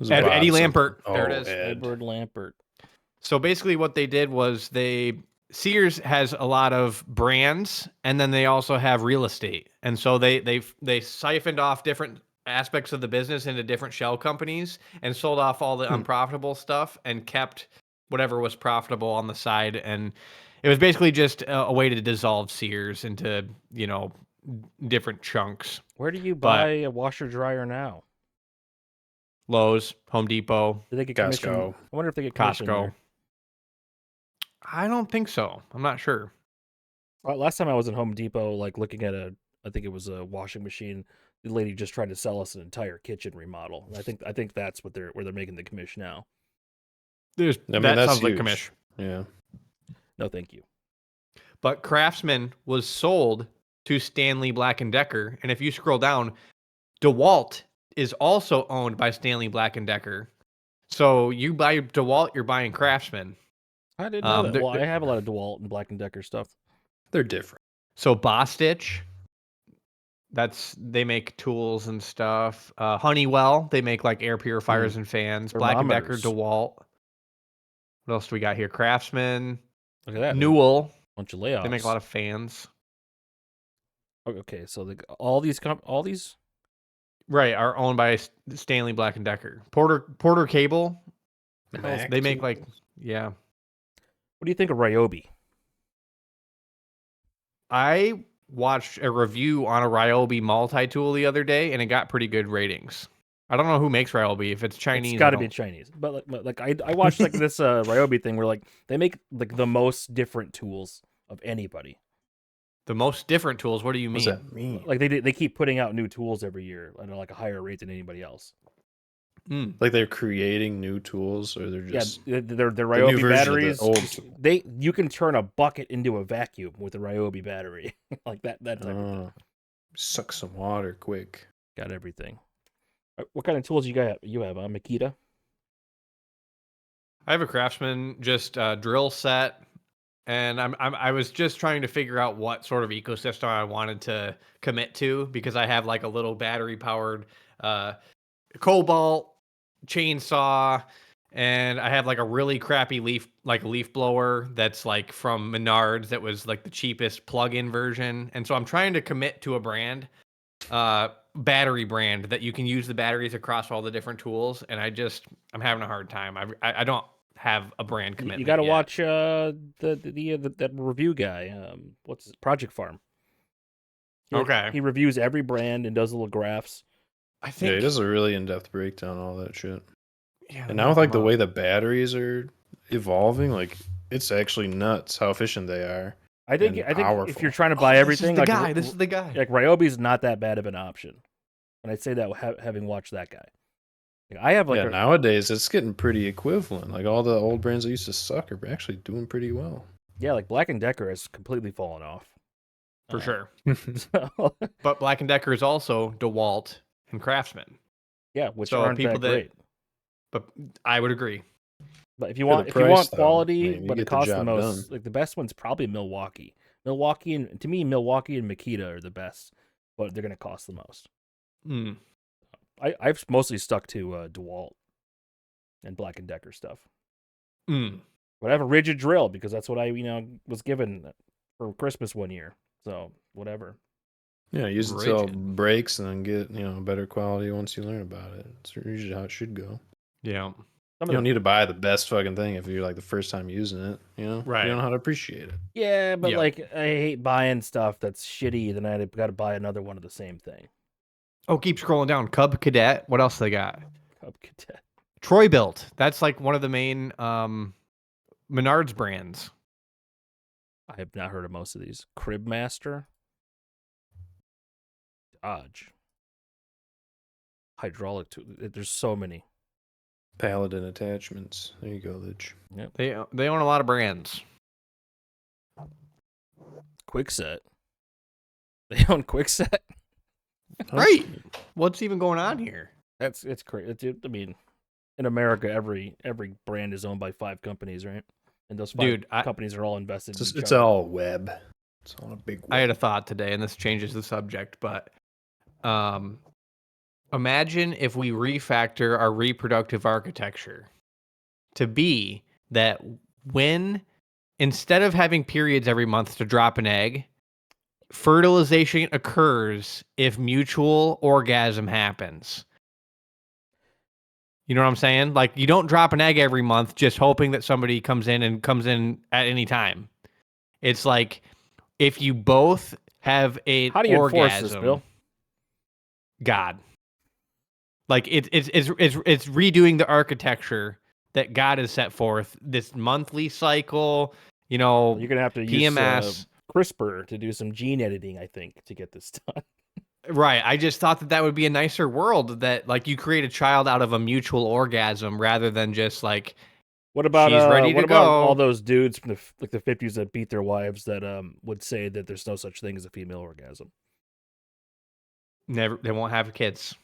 Eddie Lampert. There it is.
Edward Lampert.
So basically what they did was Sears has a lot of brands, and then they also have real estate. And so they siphoned off different aspects of the business into different shell companies and sold off all the unprofitable stuff and kept whatever was profitable on the side. And it was basically just a way to dissolve Sears into, different chunks.
Where do you buy a washer dryer now?
Lowe's, Home Depot,
Do they get commission?
Costco.
I wonder if they get commission
Costco.
there.
I don't think so. I'm not sure.
Last time I was at Home Depot, like looking at I think it was a washing machine. The lady just tried to sell us an entire kitchen remodel. And I think that's where they're making the commission now.
That
that's
sounds like
huge.
commission.
Yeah.
No, thank you.
But Craftsman was sold to Stanley Black & Decker, and if you scroll down, Dewalt is also owned by Stanley Black & Decker. So you buy Dewalt, you're buying Craftsman.
I didn't know that.
they're-
Well, I have a lot of Dewalt and Black & Decker stuff.
They're different.
So Bostitch, they make tools and stuff. Honeywell, they make like air purifiers and fans. Black & Decker,
Thermometers.
DeWalt. What else do we got here? Craftsman,
Look at that.
Newell.
Bunch of layoffs.
They make a lot of fans.
Okay, so all these
Right, are owned by Stanley Black & Decker. Porter Cable.
Mac
They make
tools.
yeah.
What do you think of Ryobi?
I watched a review on a Ryobi multi-tool the other day, and it got pretty good ratings. I don't know who makes Ryobi. If it's Chinese,
It's got to be Chinese. But I watched like this Ryobi thing where like they make like the most different tools of anybody.
The most different tools. What do you
What
mean?
does that mean?
Like they keep putting out new tools every year at like a higher rate than anybody else.
Like they're creating new tools, or they're just
Yeah, they're
new
Ryobi
version of the
batteries.
old tool.
You can turn a bucket into a vacuum with a Ryobi battery, like that type of thing.
Suck some water quick.
Got everything. What kind of tools you got? You have Makita.
I have a Craftsman just drill set, and I was just trying to figure out what sort of ecosystem I wanted to commit to, because I have like a little battery powered Cobalt chainsaw, and I have like a really crappy leaf blower that's like from Menards that was like the cheapest plug-in version. And so I'm trying to commit to a brand, battery brand, that you can use the batteries across all the different tools, and I'm having a hard time. I don't have a brand commitment.
You got to
yet.
watch that review guy. What's his Project Farm?
Okay.
He reviews every brand and does little graphs.
I think
Yeah, he does a really in-depth breakdown of all that shit.
yeah,
And now with like the way the batteries are evolving, like it's actually nuts how efficient they are.
I think
And
if
powerful.
you're trying to buy everything,
this
like
is the guy.
like Ryobi's not that bad of an option, and I'd say that having watched that guy. Like, I have like
Yeah, nowadays it's getting pretty equivalent. Like all the old brands that used to suck are actually doing pretty well.
like Black & Decker has completely fallen off
For sure.
So,
But Black & Decker is also DeWalt and Craftsman.
yeah, which
So
aren't
people
that
that-
great.
But I would agree.
But if you
For the
want
price, though,
quality,
man, you
but it
get the
costs the
job
most,
done.
like the best one's probably Milwaukee. Milwaukee and Makita are the best, but they're gonna cost the most.
Mm.
I've mostly stuck to DeWalt and Black & Decker stuff.
Mm.
But I have a rigid drill because that's what I was given for Christmas one year. So whatever.
Yeah, use it till it
Rigid.
breaks and then get better quality once you learn about it. It's usually how it should go.
Yeah.
Some
You don't
of
need to buy the best fucking thing if you're like the first time using it.
Right.
You don't know how to appreciate it.
yeah, but
Yeah.
like I hate buying stuff that's shitty. Then I got to buy another one of the same thing.
Oh, keep scrolling down. Cub Cadet. What else they got?
Cub Cadet.
Troy Built. That's like one of the main Menards brands.
I have not heard of most of these. Cribmaster. Dodge. Hydraulic tool. There's so many.
Paladin attachments. There you go, Lich.
They own a lot of brands.
Quickset. They own Quickset.
Right. What's even going on here?
It's crazy. I mean, in America, every brand is owned by 5 companies, right? And those 5 companies are all invested.
It's all web. It's all a big web.
I had a thought today, and this changes the subject, but imagine if we refactor our reproductive architecture to be that when, instead of having periods every month to drop an egg, fertilization occurs if mutual orgasm happens. You know what I'm saying? Like, you don't drop an egg every month just hoping that somebody comes in at any time. It's like if you both have a
How do you
orgasm,
enforce this, Bill?
God. Like it's redoing the architecture that God has set forth. This monthly cycle,
You're gonna have to
PMS.
use CRISPR to do some gene editing, I think, to get this done.
Right. I just thought that would be a nicer world, that like you create a child out of a mutual orgasm rather than just like,
What about
she's ready to
about
go.
all those dudes from the 50s that beat their wives that would say that there's no such thing as a female orgasm?
never, they won't have kids.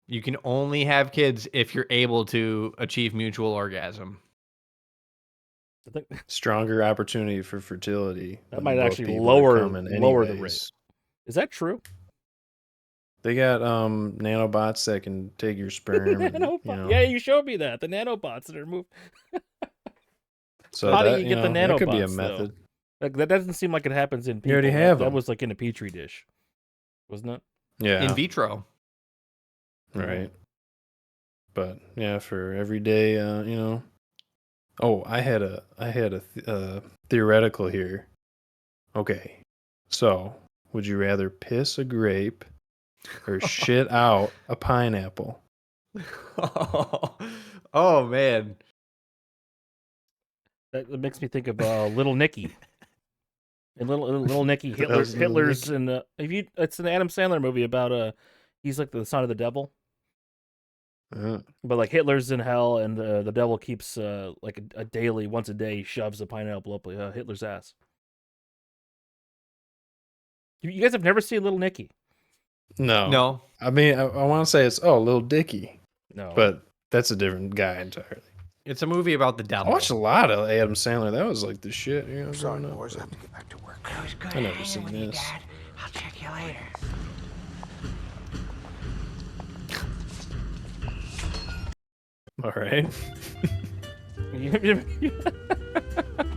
You can only have kids if you're able to achieve mutual orgasm.
I think
Stronger opportunity for fertility.
that
when
might
both
actually
people are
lower
coming
the
anyways.
rate. Is that true?
They got nanobots that can take your sperm. And,
Yeah, you showed me that. The nanobots that are moved.
So
How do
that,
you get the
that could be a
nanobots, though?
method.
Like, that doesn't seem like it happens in people.
You already have
that
them.
was like in a petri dish, wasn't it?
Yeah.
In vitro.
Right. But yeah, for everyday, Oh, I had a theoretical here. Okay, so would you rather piss a grape or shit out a pineapple?
Oh man.
That makes me think of Little Nicky. And little Nicky,
That was Little
Hitler's in. It's an Adam Sandler movie about he's like the son of the devil. But like Hitler's in hell, and the devil keeps like a daily, once a day, shoves a pineapple up Hitler's ass. You guys have never seen Little Nicky?
No. I mean, I want to say it's Little Dicky,
No,
but that's a different guy entirely.
It's a movie about the devil.
I watched a lot of Adam Sandler. That was like the shit.
Sorry,
growing up,
boys, I
but-
have to get back to work.
It was good
I never
hanging
seen
with you,
this.
Dad. I'll check you later.
All right.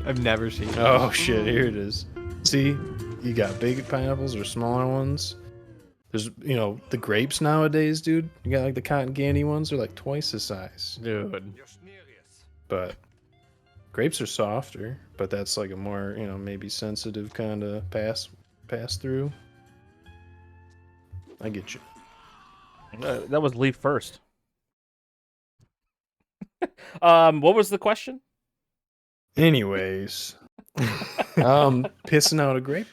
I've never seen it.
Oh shit! Here it is. See, you got big pineapples or smaller ones. There's, the grapes nowadays, dude. You got like the cotton candy ones. They're like twice the size.
Dude.
But grapes are softer. But that's like a more, maybe sensitive kind of pass through. I get you.
that was leaf first. What was the question?
Anyways, pissing out a grape,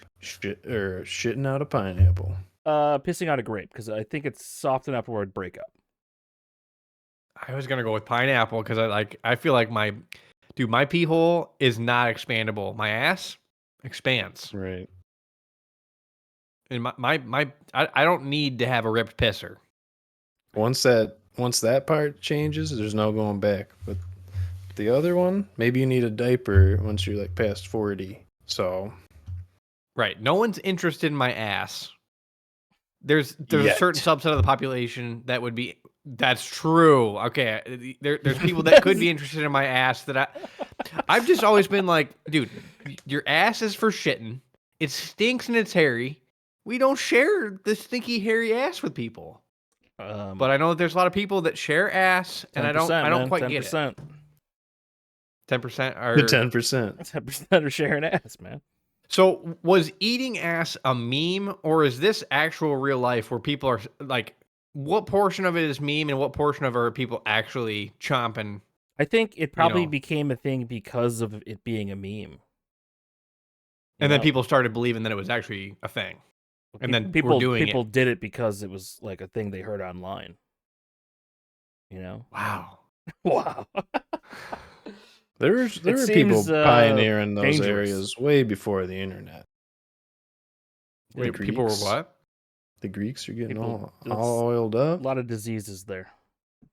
or shitting out a pineapple.
Pissing out a grape, because I think it's soft enough where it'd break up.
I was gonna go with pineapple because I feel like my pee hole is not expandable. My ass expands.
Right.
And I don't need to have a ripped pisser.
Once that part changes, there's no going back. But the other one, maybe you need a diaper once you're like past 40. So
Right. No one's interested in my ass. There's a
Yet.
certain subset of the population that would be. That's true. Okay. There's people that could be interested in my ass that I've just always been like, dude, your ass is for shitting. It stinks and it's hairy. We don't share the stinky hairy ass with people. But I know that there's a lot of people that share ass, and I don't quite get it. 10% are
10%.
10% are sharing ass, man.
So was eating ass a meme, or is this actual real life where people are like, what portion of it is meme and what portion of it are people actually chomping?
I think it probably
know.
became a thing because of it being a meme.
And then people started believing that it was actually a thing. And then
people
we're doing
people
it.
did it because it was like a thing they heard online.
Wow.
Wow.
There were
seems,
people pioneering those
dangerous.
areas way before the internet. The
Wait, people were
Greeks-
what?
The Greeks are getting
People-
all oiled
A
up.
lot of diseases there.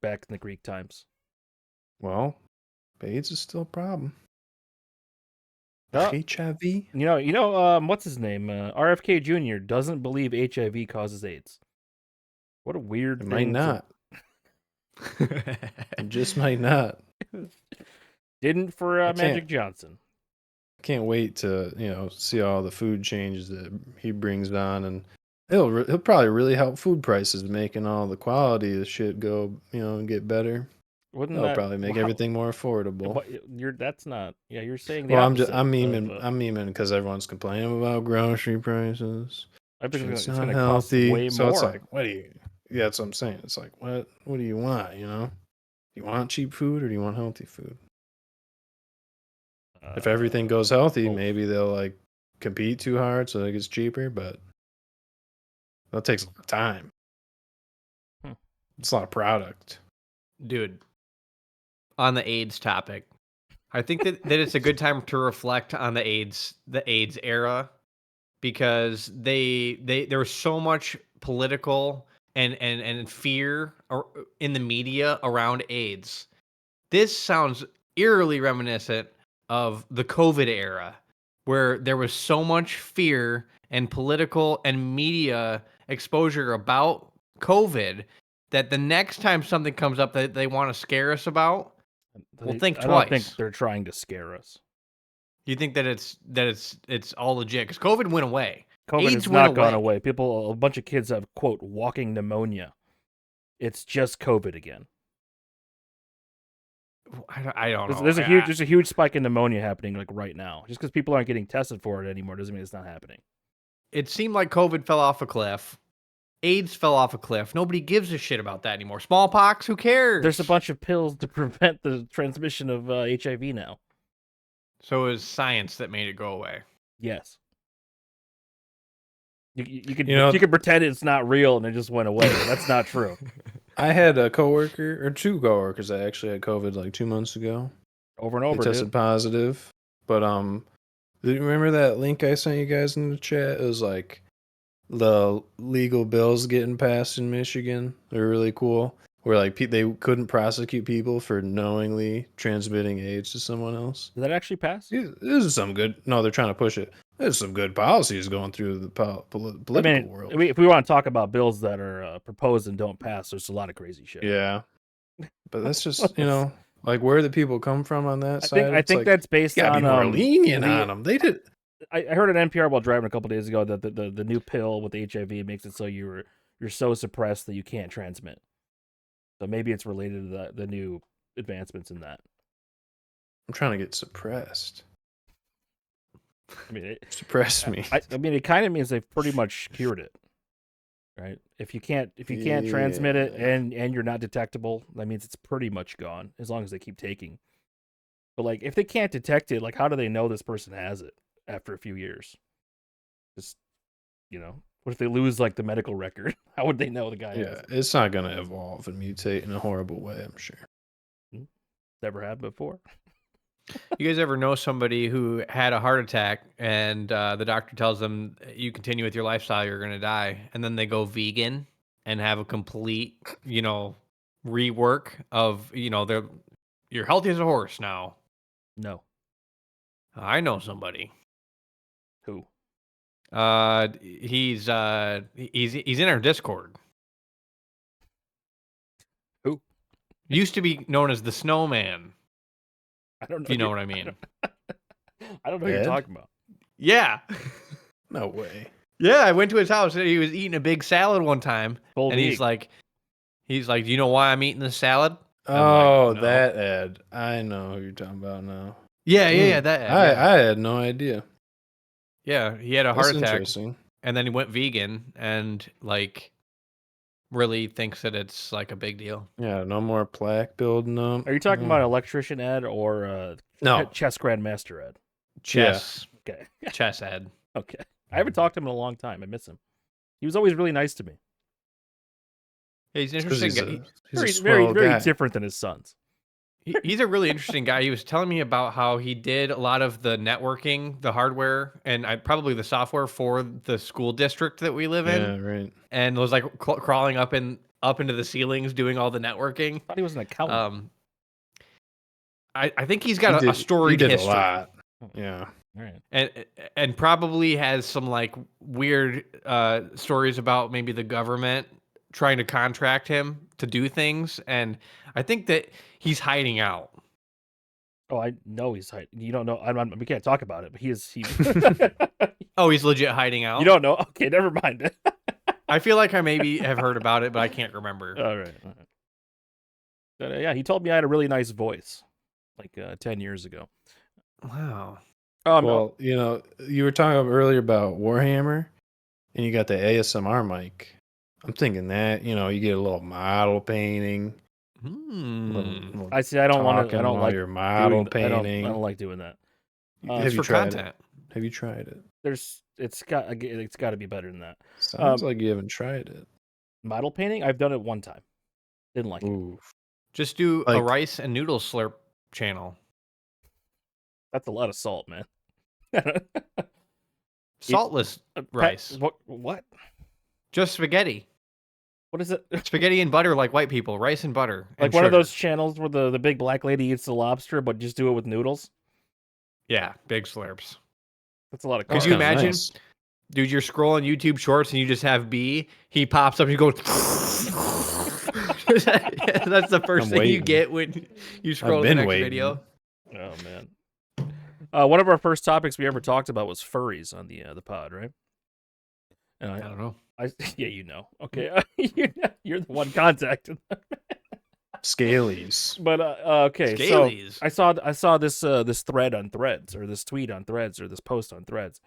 back in the Greek times.
Well, AIDS is still a problem.
Oh.
HIV?
What's his name? RFK Jr. doesn't believe HIV causes AIDS. What a weird
It
thing.
might not. It just might not.
Didn't for Magic Johnson.
Can't wait to see all the food changes that he brings on, and he'll probably really help food prices, making all the quality of the shit go and get better. That'll probably make everything more affordable.
That's not. Yeah, you're saying the
Well,
opposite.
I'm memeing because everyone's complaining about grocery prices. It's not healthy.
Way
so
more.
It's like, yeah, that's what I'm saying. It's like, what do you want? Do you want cheap food or do you want healthy food? If everything goes healthy, maybe they'll like compete too hard so it gets cheaper, but that takes a lot of time. It's a lot of product.
Dude, on the AIDS topic, I think that it's a good time to reflect on the AIDS era, because there was so much political and fear in the media around AIDS. This sounds eerily reminiscent of the COVID era, where there was so much fear and political and media exposure about COVID that the next time something comes up that they want to scare us about, we'll think twice.
I don't think they're trying to scare us.
You think that it's all legit? Because COVID went away.
COVID has not gone away. A bunch of kids have, quote, walking pneumonia. It's just COVID again.
I don't know.
There's a huge spike in pneumonia happening like right now. Just because people aren't getting tested for it anymore doesn't mean it's not happening.
It seemed like COVID fell off a cliff. AIDS fell off a cliff. Nobody gives a shit about that anymore. Smallpox, who cares?
There's a bunch of pills to prevent the transmission of HIV now.
So it was science that made it go away.
Yes. You could pretend it's not real and it just went away. That's not true.
I had a coworker, or two coworkers that actually had COVID like 2 months ago.
Over and over.
They tested positive. But do you remember that link I sent you guys in the chat? It was like the legal bills getting passed in Michigan. They're really cool. Where like they couldn't prosecute people for knowingly transmitting AIDS to someone else.
Did that actually pass?
This is some good. No, they're trying to push it. There's some good policies going through the political world.
If we want to talk about bills that are proposed and don't pass, there's a lot of crazy shit.
Yeah, but that's just like where the people come from on that side.
I think that's based on
more lenient on them. They did.
I heard an NPR while driving a couple days ago that the new pill with the HIV makes it so you're so suppressed that you can't transmit. So maybe it's related to the new advancements in that.
I'm trying to get suppressed.
I mean,
suppress me.
I mean, it kind of means they've pretty much cured it, right? If you can't transmit it and you're not detectable, that means it's pretty much gone as long as they keep taking. But like, if they can't detect it, like, how do they know this person has it after a few years? Just what if they lose like the medical record? How would they know the guy?
Yeah, it's not gonna evolve and mutate in a horrible way. I'm sure.
Never happened before.
You guys ever know somebody who had a heart attack and the doctor tells them, you continue with your lifestyle, you're going to die. And then they go vegan and have a complete, rework of, you're healthy as a horse now.
No.
I know somebody.
Who?
He's in our Discord.
Who?
Used to be known as the Snowman.
I don't know.
If you know what I mean.
I don't know what you're talking about.
Yeah.
No way.
Yeah, I went to his house and he was eating a big salad one time.
Full
and he's like, do you know why I'm eating this salad?
Oh, no. That ad. I know who you're talking about now.
Yeah, that ad.
I had no idea.
Yeah, he had a heart attack.
Interesting.
And then he went vegan and really thinks that it's like a big deal.
Yeah, no more plaque building up.
Are you talking about an electrician ad or
no
chess grandmaster ad?
Chess.
Yeah. Okay.
Chess ad.
Okay. I haven't talked to him in a long time. I miss him. He was always really nice to me.
Yeah, he's an interesting guy.
He's
very different than his sons.
He's a really interesting guy. He was telling me about how he did a lot of the networking, the hardware, and probably the software for the school district that we live in.
Yeah, right.
And was like crawling up in up into the ceilings doing all the networking.
I thought he was an accountant.
I think he's got a storied
he did
history.
a lot. Yeah.
All right.
And probably has some like weird stories about maybe the government trying to contract him to do things, and I think that he's hiding out.
Oh, I know he's hiding. You don't know. We can't talk about it, but he is.
Oh, he's legit hiding out.
You don't know? Okay, never mind.
I feel like I maybe have heard about it, but I can't remember.
All right. But, yeah, he told me I had a really nice voice, like 10 years ago.
Wow.
Well, you know, you were talking earlier about Warhammer, and you got the ASMR mic. I'm thinking that, you know, you get a little model painting. Little
I see. I don't want to. I don't like
your model painting.
I don't like doing that.
It's for content.
Have you tried it?
It's got to be better than that.
Sounds like you haven't tried it.
Model painting, I've done it one time. Didn't like it.
Just do a
Like-
rice and noodle slurp channel.
That's a lot of salt, man.
Saltless rice.
What?
Just spaghetti.
What is it?
Spaghetti and butter like white people. Rice and butter.
Like
and
one of
sugar.
those channels where the big black lady eats the lobster, but just do it with noodles.
Yeah, big slurps.
That's a lot of
Could
carbs.
you imagine?
Nice.
Dude, you're scrolling YouTube Shorts and you just have B. He pops up and you go. That's the first thing you
waiting.
get when you scroll
I've
the
been
next
waiting.
video.
Oh man. One of our first topics we ever talked about was furries on the pod, right? And
I don't know.
yeah, you know. Okay, you're the one contacted.
Scalies.
But okay,
Scalies.
so I saw this this thread on Threads, or this tweet on Threads, or this post on Threads.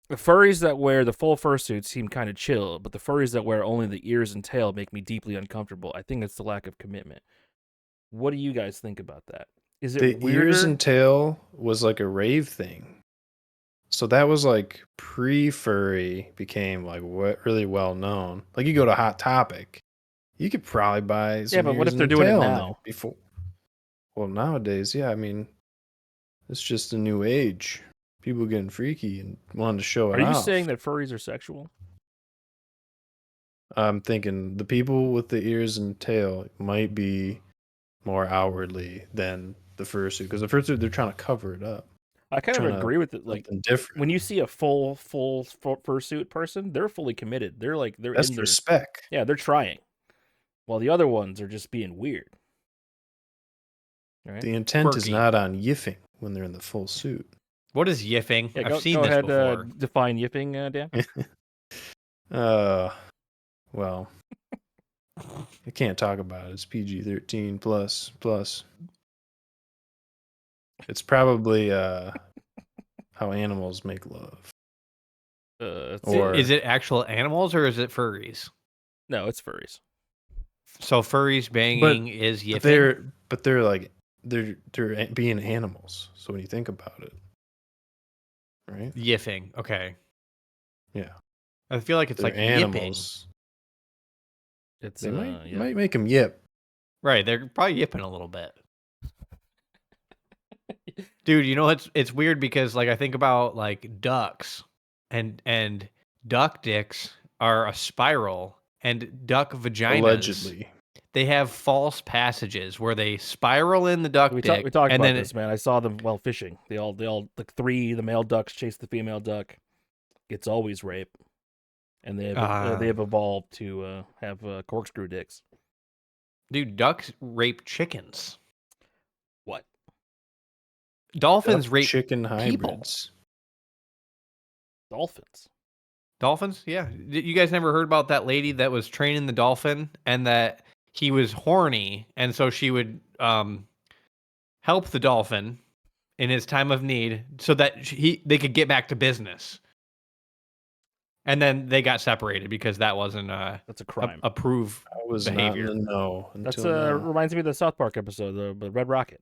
The furries that wear the full fursuit seem kind of chill, but the furries that wear only the ears and tail make me deeply uncomfortable. I think it's the lack of commitment. What do you guys think about that? Is it
The
weirder?
ears and tail was like a rave thing. So that was like pre-furry became like really well known. Like you go to Hot Topic, you could probably buy some
but what
ears
if they're
and
doing it
tail on
now?
there before. Well, nowadays, yeah, I mean, it's just a new age. People getting freaky and wanting to show it
Are you
off.
saying that furries are sexual?
I'm thinking the people with the ears and tail might be more outwardly than the fursuit, because the fursuit they're trying to cover it up.
I kind of
Trying to-
agree with it. Like
Something different.
when you see a full fursuit person, they're fully committed. They're
That's
in
for
their
spec.
yeah, they're trying. While the other ones are just being weird. All right.
The intent is
Quirky.
not on yiffing when they're in the full suit.
What is yiffing?
Yeah,
I've seen
go
this
ahead,
before.
define yipping, Dan.
Well, I can't talk about it. It's PG-13 plus. It's probably how animals make love. Or
Is it actual animals or is it furries?
No, it's furries.
So furries banging is yiffing.
they're like they're being animals. So when you think about it, right?
Yiffing. Okay.
Yeah,
I feel like it's
they're
like yipping.
animals.
It's
They
yeah.
might make them yip.
Right. They're probably yipping a little bit. Dude, you know it's weird because like I think about like ducks and duck dicks are a spiral, and duck vaginas
Allegedly.
they have false passages where they spiral in the duck
We
dick
talked
and
about
then
this, man. I saw them while fishing. They all like the male ducks chase the female duck. It's always rape, and they have evolved to have corkscrew dicks.
dude, ducks rape chickens.
What?
Dolphins
Duck
rape
chicken
people.
hybrids.
Dolphins.
Dolphins? Yeah. You guys never heard about that lady that was training the dolphin and that he was horny, and so she would help the dolphin in his time of need so that they could get back to business. And then they got separated because that wasn't
That's a crime.
approved
I was
behavior.
not in the know
That's
until now.
reminds me of the South Park episode, the Red Rocket.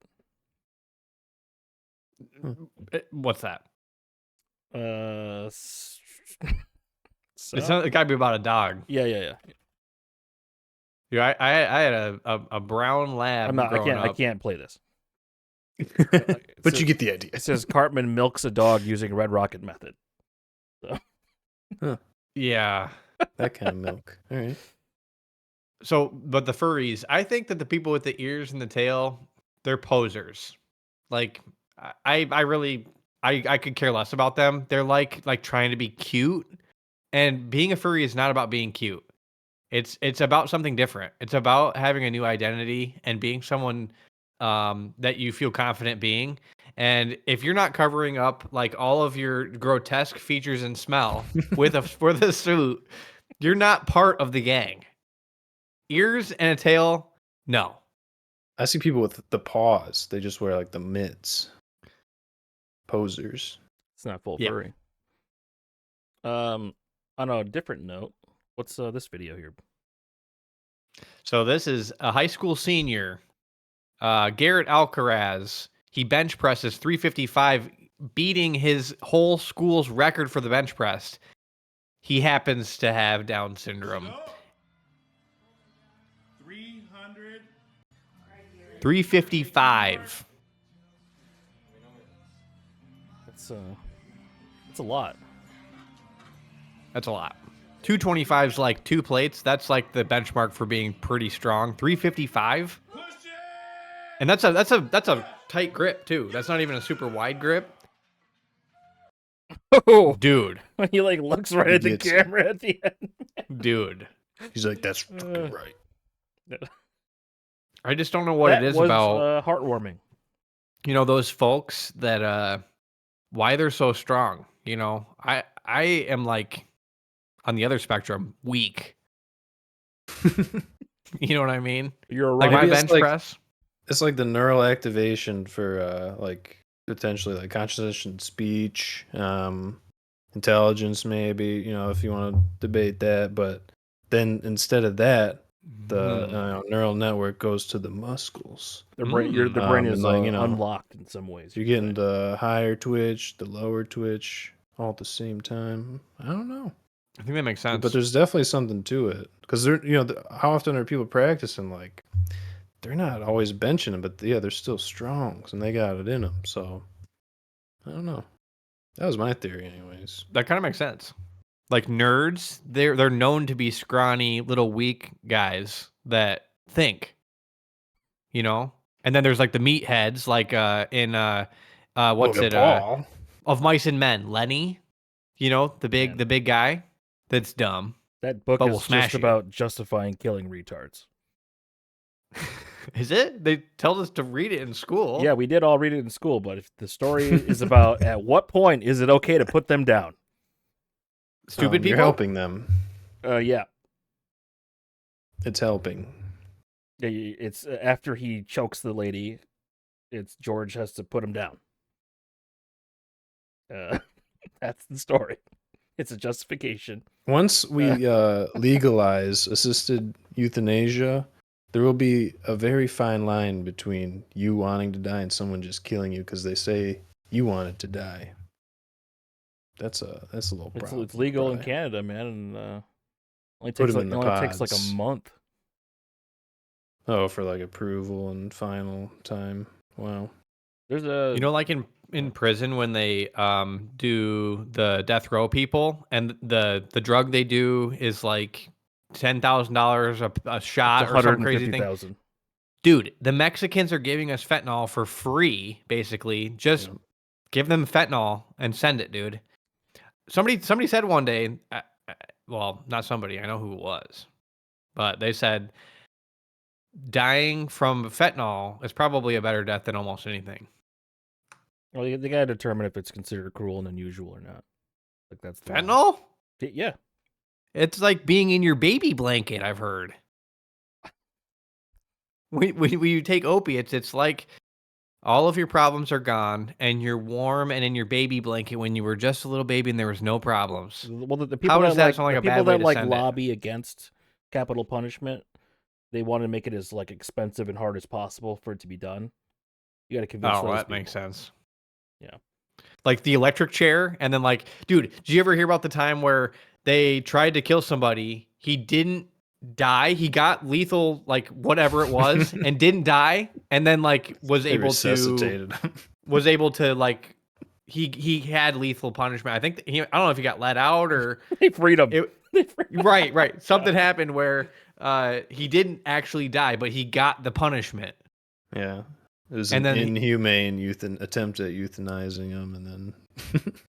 What's that?
So?
It got to be about a dog.
Yeah.
Yeah, I had a brown lab.
I can't play this.
But you get the idea.
It says Cartman milks a dog using Red Rocket method.
Yeah.
That kind of milk. All right.
but the furries, I think that the people with the ears and the tail, they're posers. Like, I really, I could care less about them. They're like trying to be cute, and being a furry is not about being cute. It's about something different. It's about having a new identity and being someone that you feel confident being. And if you're not covering up like all of your grotesque features and smell with a suit, you're not part of the gang. Ears and a tail, no.
I see people with the paws. They just wear like the mitts. Posers.
It's not full
Yeah.
furry. On a different note, what's this video here?
So this is a high school senior, Garrett Alcaraz. He bench presses 355, beating his whole school's record for the bench press. He happens to have Down syndrome. 355.
That's a lot.
That's a lot. 225's like 2 plates. That's like the benchmark for being pretty strong. 355. And that's a tight grip too. That's not even a super wide grip.
Oh,
Dude.
he like looks right at the camera at the end.
Dude.
He's like, that's fucking right.
I just don't know what it is
was,
about
heartwarming.
those folks that why they're so strong. I am like on the other spectrum, weak. You know what I mean?
You're
Like
right.
my
Maybe it's
bench
like-
press.
It's like the neural activation for like potentially like consciousness and speech, intelligence, maybe, if you want to debate that. But then instead of that, the neural network goes to the muscles.
The brain is
and like,
unlocked in some ways.
You're getting the higher twitch, the lower twitch all at the same time. I don't know.
I think that makes sense.
But there's definitely something to it. Because they're, how often are people practicing? Like, they're not always benching them, but yeah, they're still strong, and they got it in them. So, I don't know. That was my theory, anyways.
That kind of makes sense. Like nerds, they're known to be scrawny, little weak guys that think. And then there's like the meatheads, like in what's
Look
it?
at Paul.
Of Mice and Men, Lenny. The big guy that's dumb.
That book
But
is
we'll smash
just
you.
about justifying killing retards.
Is it? They tell us to read it in school.
Yeah, we did all read it in school, but if the story is about at what point is it okay to put them down?
Stupid
You're
people.
helping them.
Yeah.
It's helping.
It's after he chokes the lady, it's George has to put him down. That's the story. It's a justification.
Once we legalize assisted euthanasia, there will be a very fine line between you wanting to die and someone just killing you because they say you wanted to die. That's a little problem.
It's legal in
probably.
Canada, man, and only
Put
takes
'em
like
in the
only takes like
pods.
a month.
Oh, for like approval and final time. Wow.
There's a
Like in prison when they do the death row people, and the drug they do is like $10,000 a shot or some crazy thing.
150,000.
Dude, the Mexicans are giving us fentanyl for free, basically. Just give them fentanyl and send it, dude. Somebody said one day, well, not somebody, I know who it was, but they said dying from fentanyl is probably a better death than almost anything.
Well, they gotta determine if it's considered cruel and unusual or not. Like that's the
Fentanyl?
Yeah.
It's like being in your baby blanket, I've heard. When you take opiates, it's like all of your problems are gone, and you're warm and in your baby blanket when you were just a little baby and there was no problems.
Well, the people
How does that
like,
sound like
the
a bad
people
way
that
to
like
send it?
lobby against capital punishment, they want to make it as like expensive and hard as possible for it to be done. You got to convince
Oh,
those
that
people.
makes sense.
Yeah.
Like the electric chair, and then like, dude, did you ever hear about the time where they tried to kill somebody? He didn't die. He got lethal, like whatever it was, and didn't die, and then like was
They
able
resuscitated him.
to like he had lethal punishment. I think I don't know if he got let out or
They freed him.
it, right. Something happened where he didn't actually die, but he got the punishment.
Yeah. It was
And
an
then
inhumane attempt at euthanizing him, and then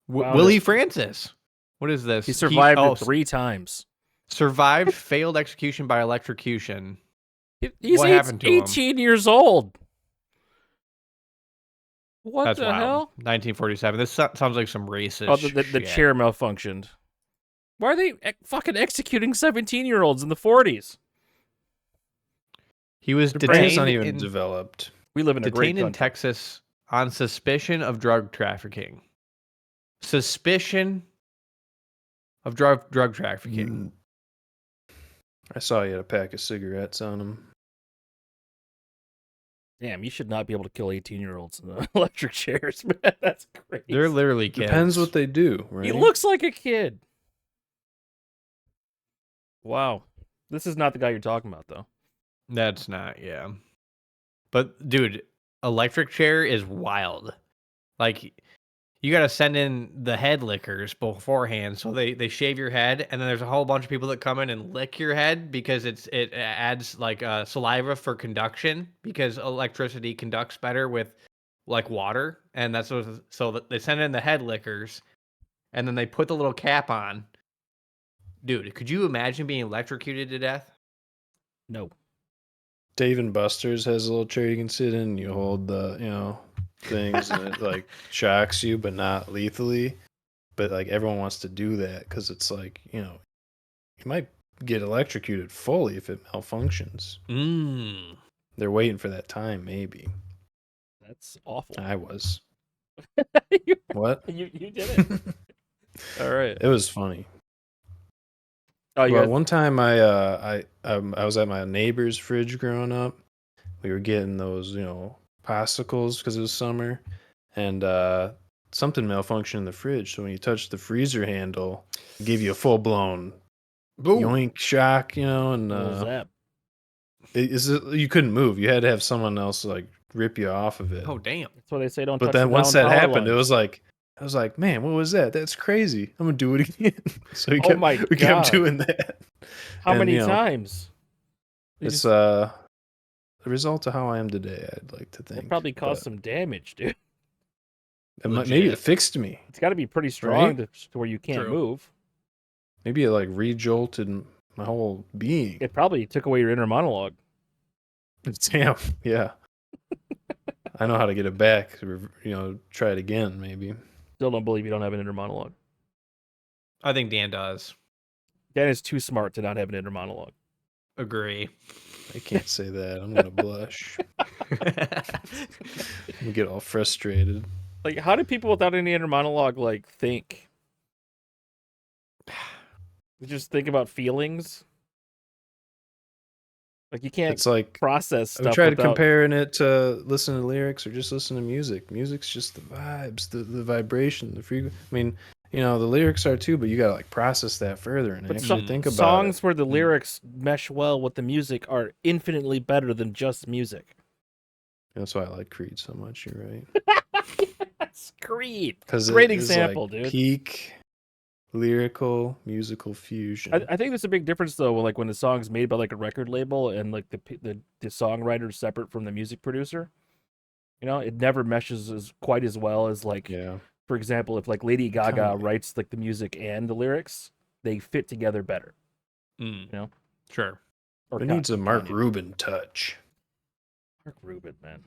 Wow,
Willie Francis. What is this?
He survived it 3 times.
Survived failed execution by electrocution.
He's
What happened to him?
18 years old. What
That's
the
wild.
hell?
1947. This sounds like some racist
Oh, the
shit.
chair malfunctioned. Why are they fucking executing 17-year-olds in the 40s?
He was
the brain's not
detained
even
in,
developed.
We live in a great
detained in
country.
Texas on suspicion of drug trafficking. Suspicion of drug trafficking.
I saw he had a pack of cigarettes on him.
Damn, you should not be able to kill 18-year-olds in the electric chairs, man. That's crazy.
They're literally kids.
Depends what they do, right?
He looks like a kid. Wow. This is not the guy you're talking about, though.
That's not, yeah. But dude, electric chair is wild. Like, you got to send in the head lickers beforehand, so they shave your head, and then there's a whole bunch of people that come in and lick your head because it adds like saliva for conduction, because electricity conducts better with like water, and that's what, so that they send in the head lickers, and then they put the little cap on. Dude, could you imagine being electrocuted to death?
No.
Dave and Buster's has a little chair you can sit in, and you hold the, things, and it like shocks you, but not lethally. But like everyone wants to do that because it's like, you might get electrocuted fully if it malfunctions. They're waiting for that time, maybe.
That's awful.
I was.
you,
What?
you did it. All right.
It was funny.
Oh, you
Well,
guys,
one time I was at my neighbor's fridge growing up. We were getting those, popsicles because it was summer, and something malfunctioned in the fridge. So when you touch the freezer handle, it gave you a full blown yoink shock, and
what was that?
you couldn't move. You had to have someone else like rip you off of it.
Oh, damn.
That's why they say don't
But
touch
then
the
once that
down power
happened, it
lines.
was like, I was like, man, what was that? That's crazy. I'm gonna do it again. So we
Oh
kept,
my
we kept
God.
doing that.
How
and,
many times? You
It's
just-
the result of how I am today, I'd like to think.
It probably caused
but
some damage, dude.
maybe it
Legit.
fixed me.
It's got to be pretty strong
Right?
to where you can't
True.
move.
Maybe it like re-jolted my whole being.
It probably took away your inner monologue.
Damn, yeah. I know how to get it back. Try it again, maybe.
Still don't believe you don't have an inner monologue.
I think Dan does.
Dan is too smart to not have an inner monologue.
Agree.
I can't say that. I'm gonna blush. I'm gonna get all frustrated.
Like, how do people without any inner monologue like think? They just think about feelings. Like you can't
It's like
process
I
stuff.
tried
without...
comparing it to listen to lyrics or just listen to music. Music's just the vibes, the vibration, the frequency. I mean, the lyrics are too, but you gotta like process that further and
But
actually think about
songs
it.
where the lyrics mesh well with the music are infinitely better than just music.
That's why I like Creed so much. You're right.
Yes, Creed.
Because
Great example, dude.
Peak lyrical musical fusion.
I think there's a big difference though, when the song's made by like a record label and like the songwriter's separate from the music producer. It never meshes quite as well as like,
yeah.
for example, if like Lady Gaga
Totally.
writes like the music and the lyrics, they fit together better.
Sure.
Or
It needs a Mark
Kanye.
Rubin touch.
Mark Rubin, man.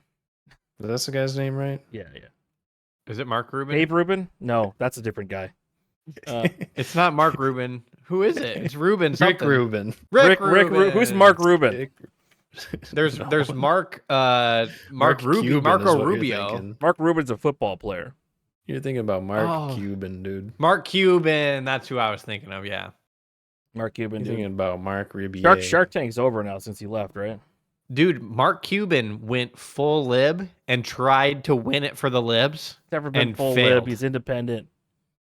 That's the guy's name, right?
Yeah.
Is it Mark Rubin?
Dave Rubin? No, that's a different guy.
It's not Mark Rubin. Who is it? It's Rubin
Rick
something.
Rubin.
Rick who's Mark Rubin?
Rick-
There's
No.
there's Mark
Mark
Rubio,
Cuban is
Marco
what you're
Rubio.
thinking.
Mark Rubin's a football player.
You're thinking about Mark
Oh.
Cuban, dude.
Mark Cuban, that's who I was thinking of, yeah.
Mark Cuban.
You're
Dude.
thinking about Mark Ribier.
Shark Tank's over now since he left, right?
Dude, Mark Cuban went full lib and tried to win it for the libs.
Never been
And
full
failed.
lib. He's independent.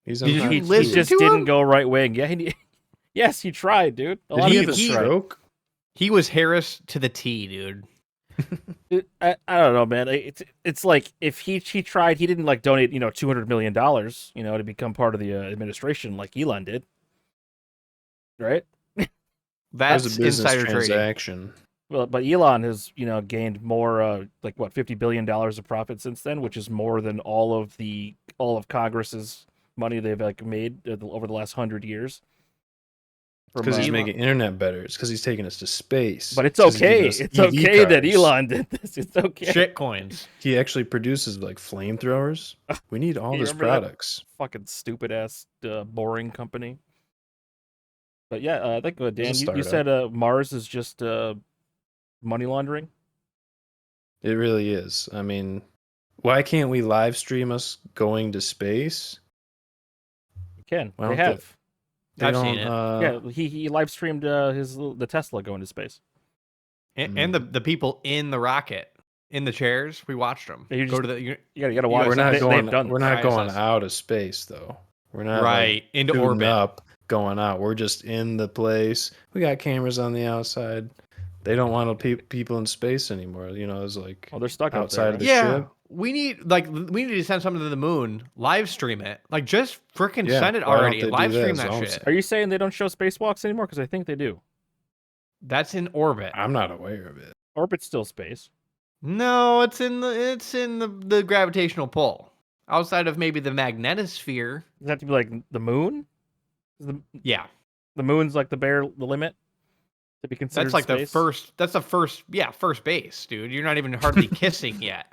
He's
Did
on
you
He
listen
just
to
didn't
him?
go right wing. Yeah, yes, he tried, dude. A
Did
lot
he
of
have a
people tried.
stroke?
He was Harris to the T, dude.
I don't know, man. It's like if he tried, he didn't like donate $200 million to become part of the administration like Elon did, right?
That was
That's
a business
insider trading.
transaction.
Well, but Elon has, gained more, like what, $50 billion of profit since then, which is more than all of Congress's money they've like made over the last 100 years.
Because he's
Elon.
making internet better. It's because he's taking us to space.
But it's
'Cause he's giving
okay.
us
It's
EV
okay that
cars.
Elon did this. It's okay.
Shit coins.
He actually produces like flamethrowers. We need all
You
his
remember that?
products.
Fucking stupid ass boring company. But yeah, I think Dan, you
startup.
said Mars is just money laundering.
It really is. I mean, why can't we live stream us going to space?
You can.
Why
They
don't they-
have.
They
I've
don't,
seen it.
Yeah, he live streamed the Tesla going to space.
And the people in the rocket, in the chairs, we watched them.
You
Go
just-
to the
You gotta watch.
We're not
They've
going.
done
We're
this.
not going
ISS.
out of space though. We're not
right
like,
into
shooting
orbit.
up, going out. We're just in the place. We got cameras on the outside. They don't want people in space anymore. It's like
Oh, they're stuck
outside
out
of
there.
the
Right?
ship.
We need to send something to the moon, live stream it. Like just freaking
Yeah,
send it
why don't
already.
they do
Live
that
stream
is
that
all I'm
shit.
saying.
Are you saying they don't show spacewalks anymore? Because I think they do.
That's in orbit.
I'm not aware of it.
Orbit's still space.
No, it's in the gravitational pull. Outside of maybe the magnetosphere.
Does it have to be like the moon? Is
Yeah.
the moon's like the limit to be considered.
That's like
space?
the first base, dude. You're not even hardly kissing yet.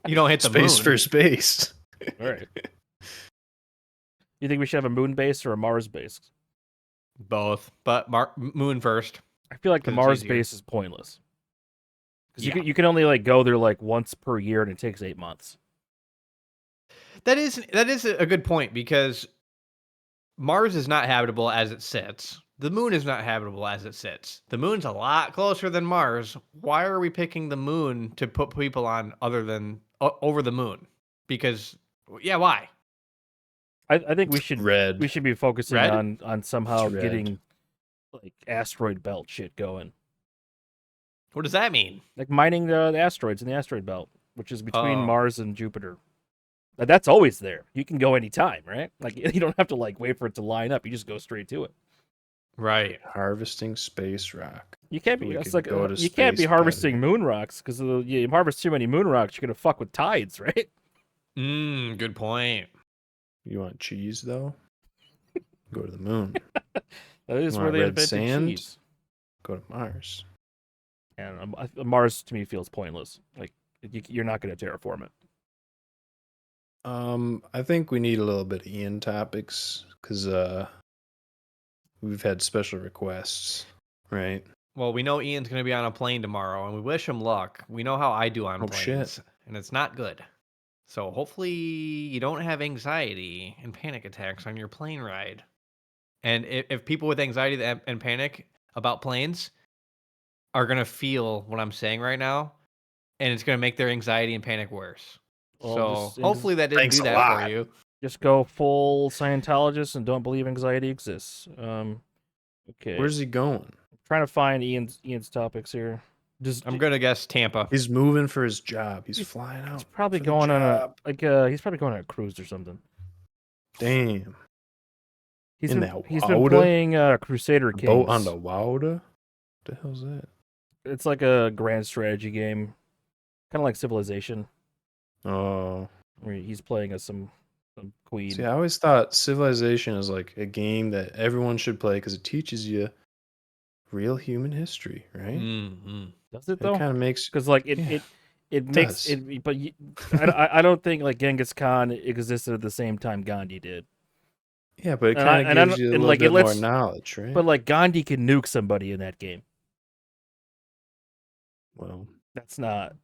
You don't hit the
Space
moon.
for space.
All right. You think we should have a moon base or a Mars base?
Both, but moon first.
I feel like the
'Cause it's
Mars
easier.
base is pointless. Because
Yeah.
you can only like go there like once per year, and it takes 8 months.
That is a good point because Mars is not habitable as it sits. The moon is not habitable as it sits. The moon's a lot closer than Mars. Why are we picking the moon to put people on other than over the moon? Because why?
I think we should
Red.
we should be focusing
Red?
on somehow
It's red.
getting like asteroid belt shit going,
What does that mean?
like mining the asteroids in the asteroid belt, which is between
Oh.
Mars and Jupiter. That's always there. You can go anytime, right? Like you don't have to like wait for it to line up. You just go straight to it.
Right.
Harvesting space rock.
You can't
So
be.
we
It's
could
like
go to
you can't be
space
harvesting moon rocks because you harvest too many moon rocks, you're gonna fuck with tides, right?
Good point.
You want cheese though? Go to the moon.
That is
You
where
want
they
red
invented
sand?
cheese.
Go to Mars.
And Mars to me feels pointless. Like you're not gonna terraform it.
I think we need a little bit of Ian topics because we've had special requests, right?
Well, we know Ian's going to be on a plane tomorrow, and we wish him luck. We know how I do on
Oh,
planes,
shit.
and it's not good. So hopefully you don't have anxiety and panic attacks on your plane ride. And if people with anxiety and panic about planes are going to feel what I'm saying right now, and it's going to make their anxiety and panic worse.
Well,
So
just-
hopefully that didn't
Thanks
do
a
that
lot.
for you.
Just go full Scientologist and don't believe anxiety exists. Okay.
Where's he going?
trying to find Ian's topics here. Just
I'm going to guess Tampa.
He's moving for his job. He's flying out.
he's probably
for the
going on
job.
he's probably going on a cruise or something.
Damn.
He's
In
been,
the
he's been
water?
playing Crusader Kings.
Boat on the water? What the hell's that?
It's like a grand strategy game, kind of like Civilization,
Oh.
where he's playing as some queen.
See, I always thought Civilization is like a game that everyone should play because it teaches you real human history, right?
Mm-hmm.
Does it
It
though?
kind of makes
Because like
Yeah,
it makes
does.
it, but I don't think like Genghis Khan existed at the same time Gandhi did.
yeah, but it
And I
kind of gives
don't-
you a
and,
little
like, it
bit more
lets-
knowledge, right?
But like Gandhi can nuke somebody in that game.
well,
That's not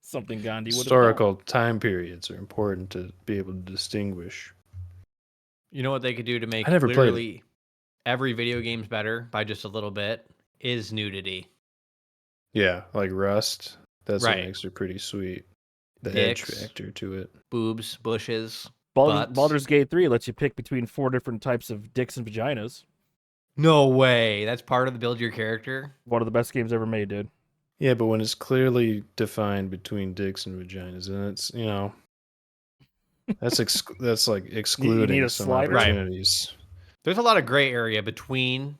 something Gandhi would have
historical time periods are important to be able to distinguish.
You know what they could do to make
I never played it.
literally every video game's better by just a little bit is nudity.
Yeah, like Rust. That's
Right.
what makes it pretty sweet. The
Dicks.
edge factor to it.
Boobs, bushes.
Baldur's,
butts.
Baldur's Gate 3 lets you pick between 4 different types of dicks and vaginas.
No way. That's part of the build your character.
One of the best games ever made, dude.
Yeah, but when it's clearly defined between dicks and vaginas, and it's that's like excluding
a
some
slider?
Right.
opportunities.
There's a lot of gray area between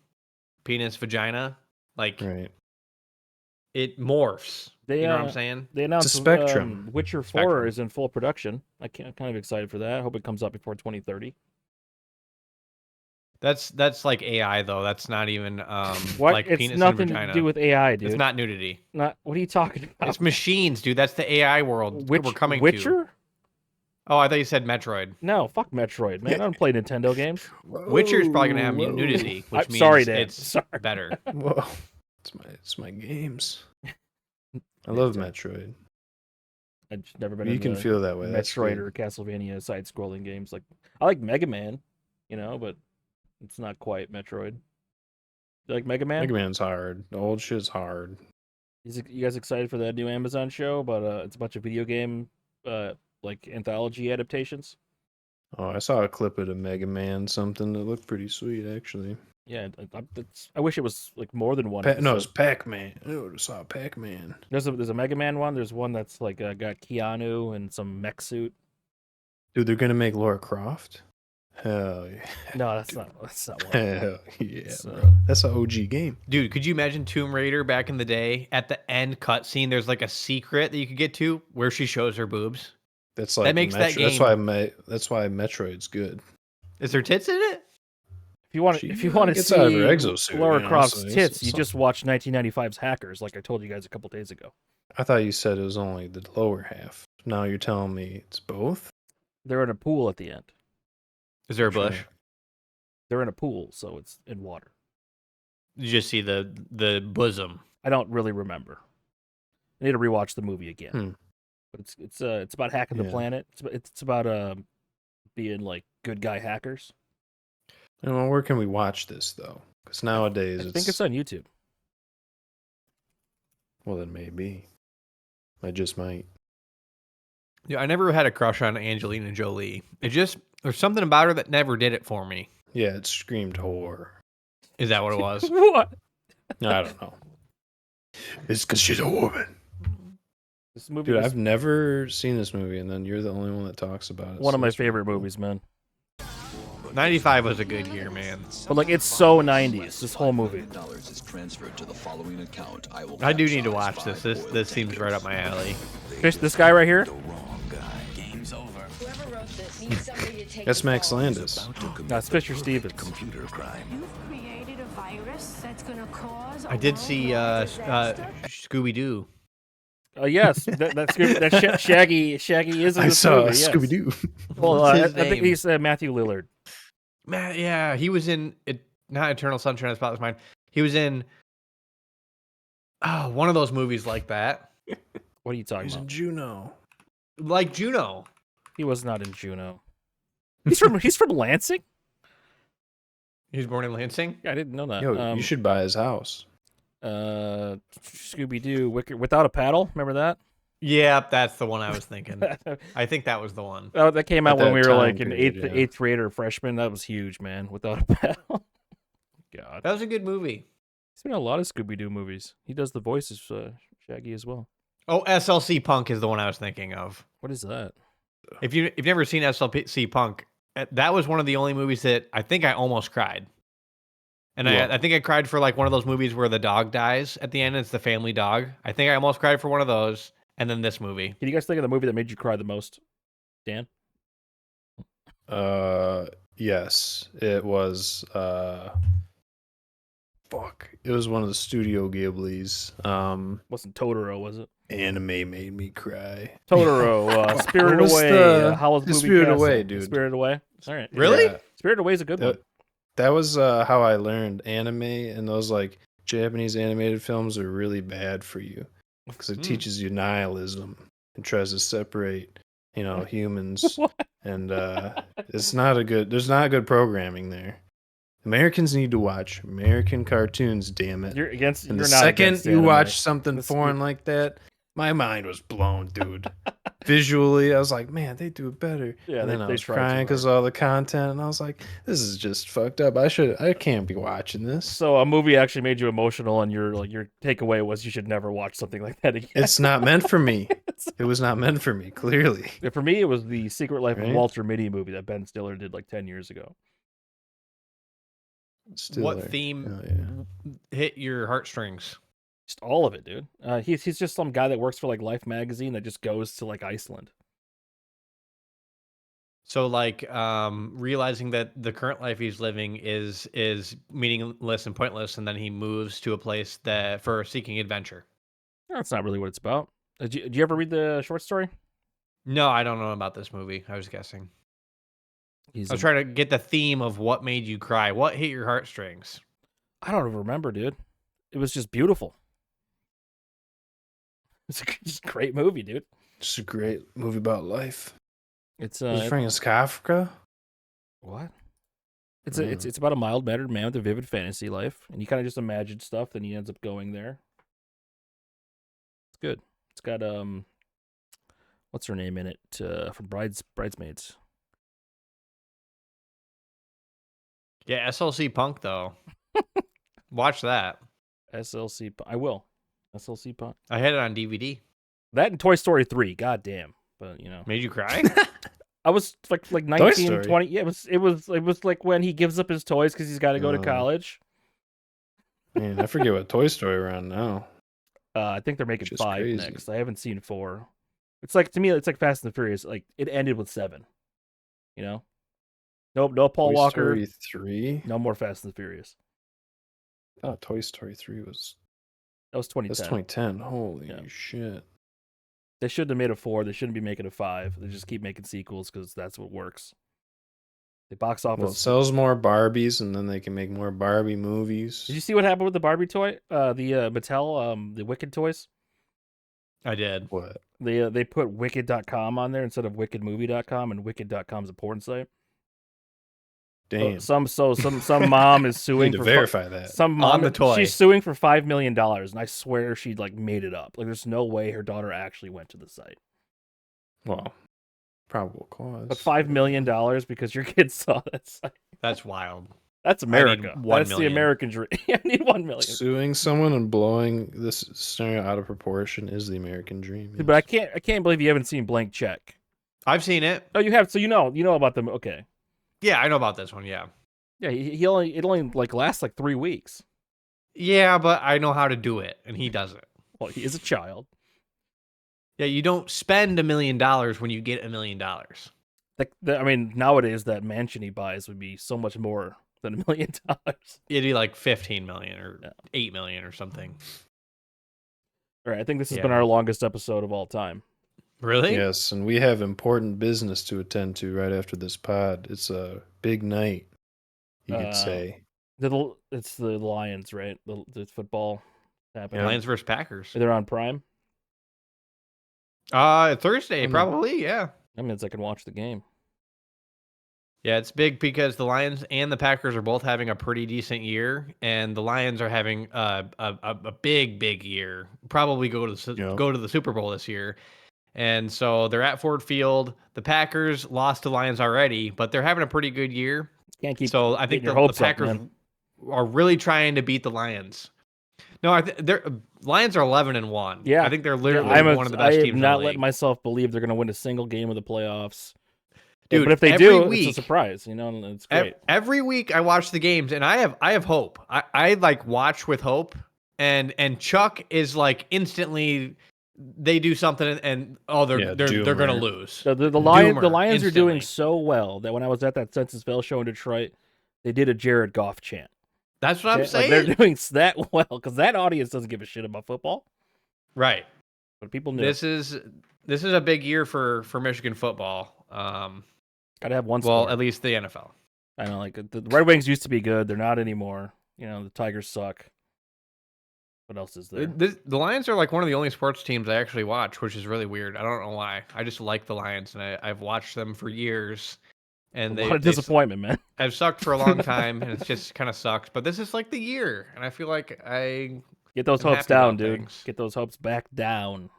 penis vagina, like
Right.
it morphs.
They,
you know what I'm saying?
They announced
spectrum.
Witcher 4
Spectrum.
is in full production. I'm kind of excited for that. I hope it comes out before 2030.
That's like AI though. That's not even
What?
like
It's
penis
nothing
and vagina.
to do with AI, dude.
It's not nudity.
Not. What are you talking about?
It's machines, dude. That's the AI world we're coming
Witcher?
to. Oh, I thought you said Metroid.
No, fuck Metroid, man. I don't play Nintendo games.
Witcher's probably gonna have nudity, which
I'm
means
sorry, Dan.
it's
Sorry.
better.
Whoa. It's my games. I love Metroid.
I've just never been.
You can
into
feel that way. That's
Metroid
good.
or Castlevania side-scrolling games. Like I like Mega Man, but it's not quite Metroid. You like Mega Man?
Mega Man's hard. The old shit's hard.
You guys excited for that new Amazon show? But it's a bunch of video game like anthology adaptations.
Oh, I saw a clip of the Mega Man something that looked pretty sweet, actually.
Yeah, I wish it was like more than one.
No, it's
episode.
Pac-Man. Oh, I saw Pac-Man.
There's a Mega Man one. There's one that's like got Keanu and some mech suit.
Dude, they're gonna make Lara Croft? Hell yeah.
No, that's not one.
Hell yeah,
It's,
bro. That's an OG game.
Dude, could you imagine Tomb Raider back in the day? At the end cutscene, there's like a secret that you could get to where she shows her boobs.
That's like
makes that
That's
game-
why Metroid's good.
Is there tits in it?
If you want
She
to
gets
see
out of her exosuit,
Lara
you know,
Croft's
so
tits, you
it's-
just watch 1995's Hackers, like I told you guys a couple days ago.
I thought you said it was only the lower half. Now you're telling me it's both?
They're in a pool at the end.
Is there a bush?
Sure.
They're in a pool, so it's in water.
You just see the bosom.
I don't really remember. I need to rewatch the movie again.
Hmm.
But it's about hacking the
Yeah.
planet. It's about being like good guy hackers.
And where can we watch this though? Because nowadays
I think it's on YouTube.
Well, then maybe. I just might.
Yeah, I never had a crush on Angelina Jolie. There's something about her that never did it for me.
Yeah, it screamed horror.
Is that what it was?
What?
I don't know. It's because she's a woman.
This movie
Dude,
was
I've never seen this movie, and then you're the only one that talks about it.
one
so
of my
that's pretty
favorite
cool.
movies, man.
95 was a good year, man.
But like, it's so 90s. This whole movie.
Is transferred to the following account.
I do need to watch this. This seems right up my alley.
This guy right here.
Whoever wrote this needs somebody to take
That's
the
Max
fall.
Landis.
That's Fisher Stevens.
Computer crime.
You created a virus that's going to cause.
I did see Scooby Doo.
Yes, that Shaggy is in
I
this
saw
movie. Yes.
Scooby Doo.
Well,
What's
I
his
think
name?
he's Matthew Lillard.
Man, yeah, he was in it. Not Eternal Sunshine of the Spotless Mind. He was in one of those movies like that,
What are you talking
He's in
about?
Juno.
like Juno.
He was not in Juno. He's from Lansing.
He was born in Lansing.
Yeah, I didn't know that.
Yo, you should buy his house.
Scooby Doo, Without a Paddle. Remember that?
Yeah, that's the one I was thinking. I think that was the one.
Oh, that came out
At
when
that
we were
time
like in
period, yeah.
eighth grade or freshman. That was huge, man. Without a Paddle. God,
That was a good movie.
he's been in a lot of Scooby Doo movies. He does the voices, Shaggy as well.
Oh, SLC Punk is the one I was thinking of.
What is that?
If you've never seen SLC Punk, that was one of the only movies that I think I almost cried. And
Yeah.
I think I cried for like one of those movies where the dog dies at the end. It's the family dog. I think I almost cried for one of those. And then this movie.
Can you guys think of the movie that made you cry the most? Dan?
Yes, it was. Fuck, it was one of the Studio Ghibli's.
Wasn't Totoro, was it?
Anime made me cry.
Totoro, Spirited
What was
Away,
the-
Howl's
the
Moving
Spirited
Castle.
Away, dude.
Spirited Away. All right.
Really?
Yeah.
Spirited Away is a good one.
That was how I learned anime, and those like Japanese animated films are really bad for you because it teaches you nihilism and tries to separate, humans,
What?
and it's not a good. There's not good programming there. Americans need to watch American cartoons. Damn it!
You're against.
And
You're
the
not
second
against
you
anime.
watch something
This-
foreign like that, my mind was blown, dude. Visually, I was like, man, they do it better.
Yeah,
and
they-
then I
they
was
try
crying
too
because of all the content, and I was like, this is just fucked up. I can't be watching this.
So a movie actually made you emotional, and your takeaway was you should never watch something like that again.
It's not meant for me. It was not meant for me, clearly.
Yeah, for me, it was the Secret Life of
Right?
Walter Mitty movie that Ben Stiller did like 10 years ago.
Still
what
there.
theme
Hell yeah.
hit your heartstrings?
Just all of it, dude. He's just some guy that works for like Life magazine that just goes to like Iceland.
So like realizing that the current life he's living is meaningless and pointless, and then he moves to a place that for seeking adventure.
That's not really what it's about. Did you ever read the short story?
No, I don't know about this movie. I was guessing.
He's
I was trying to get the theme of what made you cry. What hit your heartstrings?
I don't remember, dude. It was just beautiful. It's just a great movie, dude.
Just a great movie about life.
It's
Was it from Africa?
what? It's about a mild-mannered man with a vivid fantasy life, and he kind of just imagined stuff, then he ends up going there. It's good. It's got what's her name in it from Bridesmaids?
Yeah, SLC Punk though. Watch that.
I will. SLC Punk.
I had it on DVD.
That and Toy Story 3. God damn. But
Made you cry?
I was like
Toy
19,
Story.
20. Yeah, it was like when he gives up his toys because he's got to go to college.
Man, I forget what Toy Story we're on now.
I think they're making
Which is
5
crazy.
next. I haven't seen 4. It's like, to me, it's like Fast and the Furious. Like it ended with 7. You know? No Paul
Toy
Walker.
Story 3?
No more Fast and the Furious.
I thought Toy Story 3 was...
That was 2010.
That's 2010. Holy
Yeah.
shit.
They shouldn't have made a 4. They shouldn't be making a 5. They just keep making sequels because that's what works. The box office.
Well, it sells more Barbies, and then they can make more Barbie movies.
Did you see what happened with the Barbie toy? The Mattel, the Wicked toys?
I did.
What?
They put Wicked.com on there instead of WickedMovie.com, and Wicked.com is a porn site.
Damn.
Some mom is suing
Need to
for
verify that.
Some mom,
On the toy.
She's suing for $5 million, and I swear she like made it up. Like, there's no way her daughter actually went to the site.
Well, probable cause.
But $5 million because your kid saw that site.
That's wild.
That's America.
I need 1
That's the
million.
American dream. I need 1 million.
Suing someone and blowing this scenario out of proportion is the American dream.
But I can't believe you haven't seen Blank Check.
I've seen it.
Oh, you have. So you know about them. Okay.
Yeah, I know about this one. Yeah.
Yeah, it only like lasts like 3 weeks.
Yeah, but I know how to do it, and he doesn't.
Well, he is a child.
Yeah, you don't spend $1 million when you get $1 million.
I mean, nowadays that mansion he buys would be so much more than $1 million.
It'd be like 15 million or 8 million or something.
All right, I think this has
Yeah.
been our longest episode of all time.
Really?
Yes, and we have important business to attend to right after this pod. It's a big night, you could say.
It's the Lions, right? The football happening.
Lions versus Packers.
They're on Prime.
Thursday, probably. Yeah.
That means I can watch the game.
Yeah, it's big because the Lions and the Packers are both having a pretty decent year, and the Lions are having a big year. Probably go to the Super Bowl this year, and so they're at Ford Field. The Packers lost to Lions already, but they're having a pretty good year.
Can't keep.
So I think
your
the
hopes up,
Packers
man.
are really trying to beat the Lions. No, they're Lions are 11-1.
Yeah,
I think they're literally one of the
I
best
am
teams.
not
in the
letting
league.
myself believe they're going to win a single game of the playoffs.
Dude,
but if they
every
do,
week,
it's a surprise. You know, and it's great.
Every week I watch the games and I have hope. I like watch with hope, and Chuck is like instantly they do something and they're gonna lose.
The Lions are doing so well that when I was at that Census Bell show in Detroit, they did a Jared Goff chant.
That's what I'm saying.
They're doing that well because that audience doesn't give a shit about football,
right?
But people knew.
This is a big year for Michigan football.
Gotta have one.
Well,
sport.
at least the NFL.
I know, like the Red Wings used to be good. They're not anymore. You know, the Tigers suck. What else is there?
The Lions are like one of the only sports teams I actually watch, which is really weird. I don't know why. I just like the Lions, and I've watched them for years. And
a lot of disappointment, man.
I've sucked for a long time, and it's just kind of sucked. But this is like the year, and I feel like I
get those hopes down, dude. Get those hopes back down.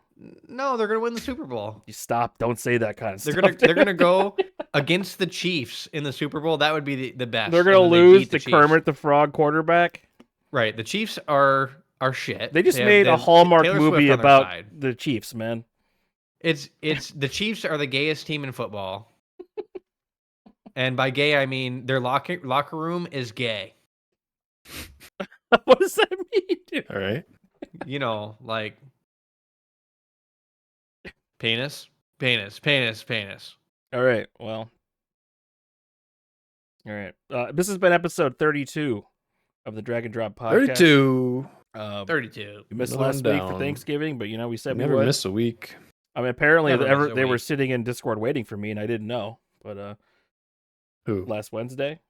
No, they're gonna win the Super Bowl.
You stop! Don't say that kind of stuff.
They're gonna go against the Chiefs in the Super Bowl. That would be the best.
They're gonna lose to Kermit the Frog quarterback.
Right. The Chiefs are shit.
They just made a Hallmark movie about the Chiefs, man.
It's the Chiefs are the gayest team in football. And by gay, I mean their locker room is gay.
What does that mean, dude?
All right.
You know, like penis, penis, penis, penis.
All right. Well. All right. This has been episode 32 of the Drag and Drop podcast.
32.
32.
We missed
Another
last
one
week for
down.
Thanksgiving, but we said we
Never
would.
miss a week.
I mean, apparently
Never miss a
they were
week.
sitting in Discord waiting for me, and I didn't know. But
Who?
last Wednesday,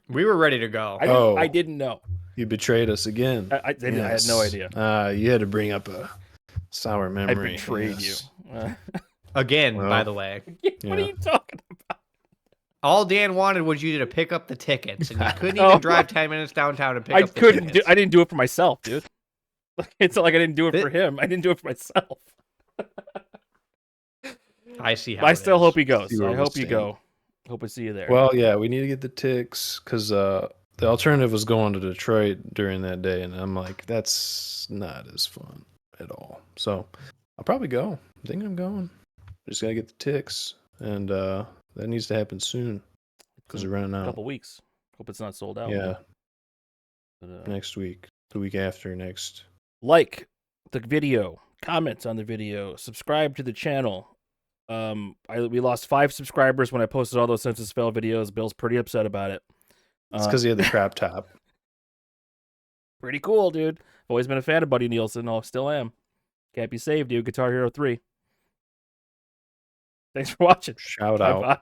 We were ready to go.
I didn't know.
You betrayed us again.
I didn't. I had no
Yes.
idea.
You had to bring up a sour
I
memory.
betrayed
Yes.
you.
Again,
Well,
by the way.
What
Yeah.
are you talking about?
All Dan wanted was you to pick up the tickets, and you couldn't
Oh.
even drive 10 minutes downtown to pick
I
up the
couldn't.
tickets.
I didn't do it for myself, dude. It's not like I didn't do it
Thi-
for him. I didn't do it for myself.
I see how
But I
it
still
is.
hope he goes.
See what
I
we're
hope you
saying.
go. Hope I see you there.
Well, yeah, we need to get the ticks because the alternative was going to Detroit during that day, and I'm like, that's not as fun at all. So I'll probably go. I think I'm going. Just gotta get the ticks, and that needs to happen soon because we're running
a
out.
couple weeks. Hope it's not sold out.
Yeah,
But,
next week, the week after next.
like the video, comment on the video, subscribe to the channel. We lost 5 subscribers when I posted all those census fail videos. Bill's pretty upset about it.
It's because he had the crap top.
Pretty cool, dude. Always been a fan of Buddy Nielsen. Oh, still am. Can't be saved, dude. Guitar Hero 3. Thanks for watching.
Shout out.
Bye-bye.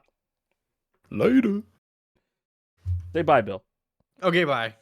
Later.
Say bye, Bill.
Okay, bye.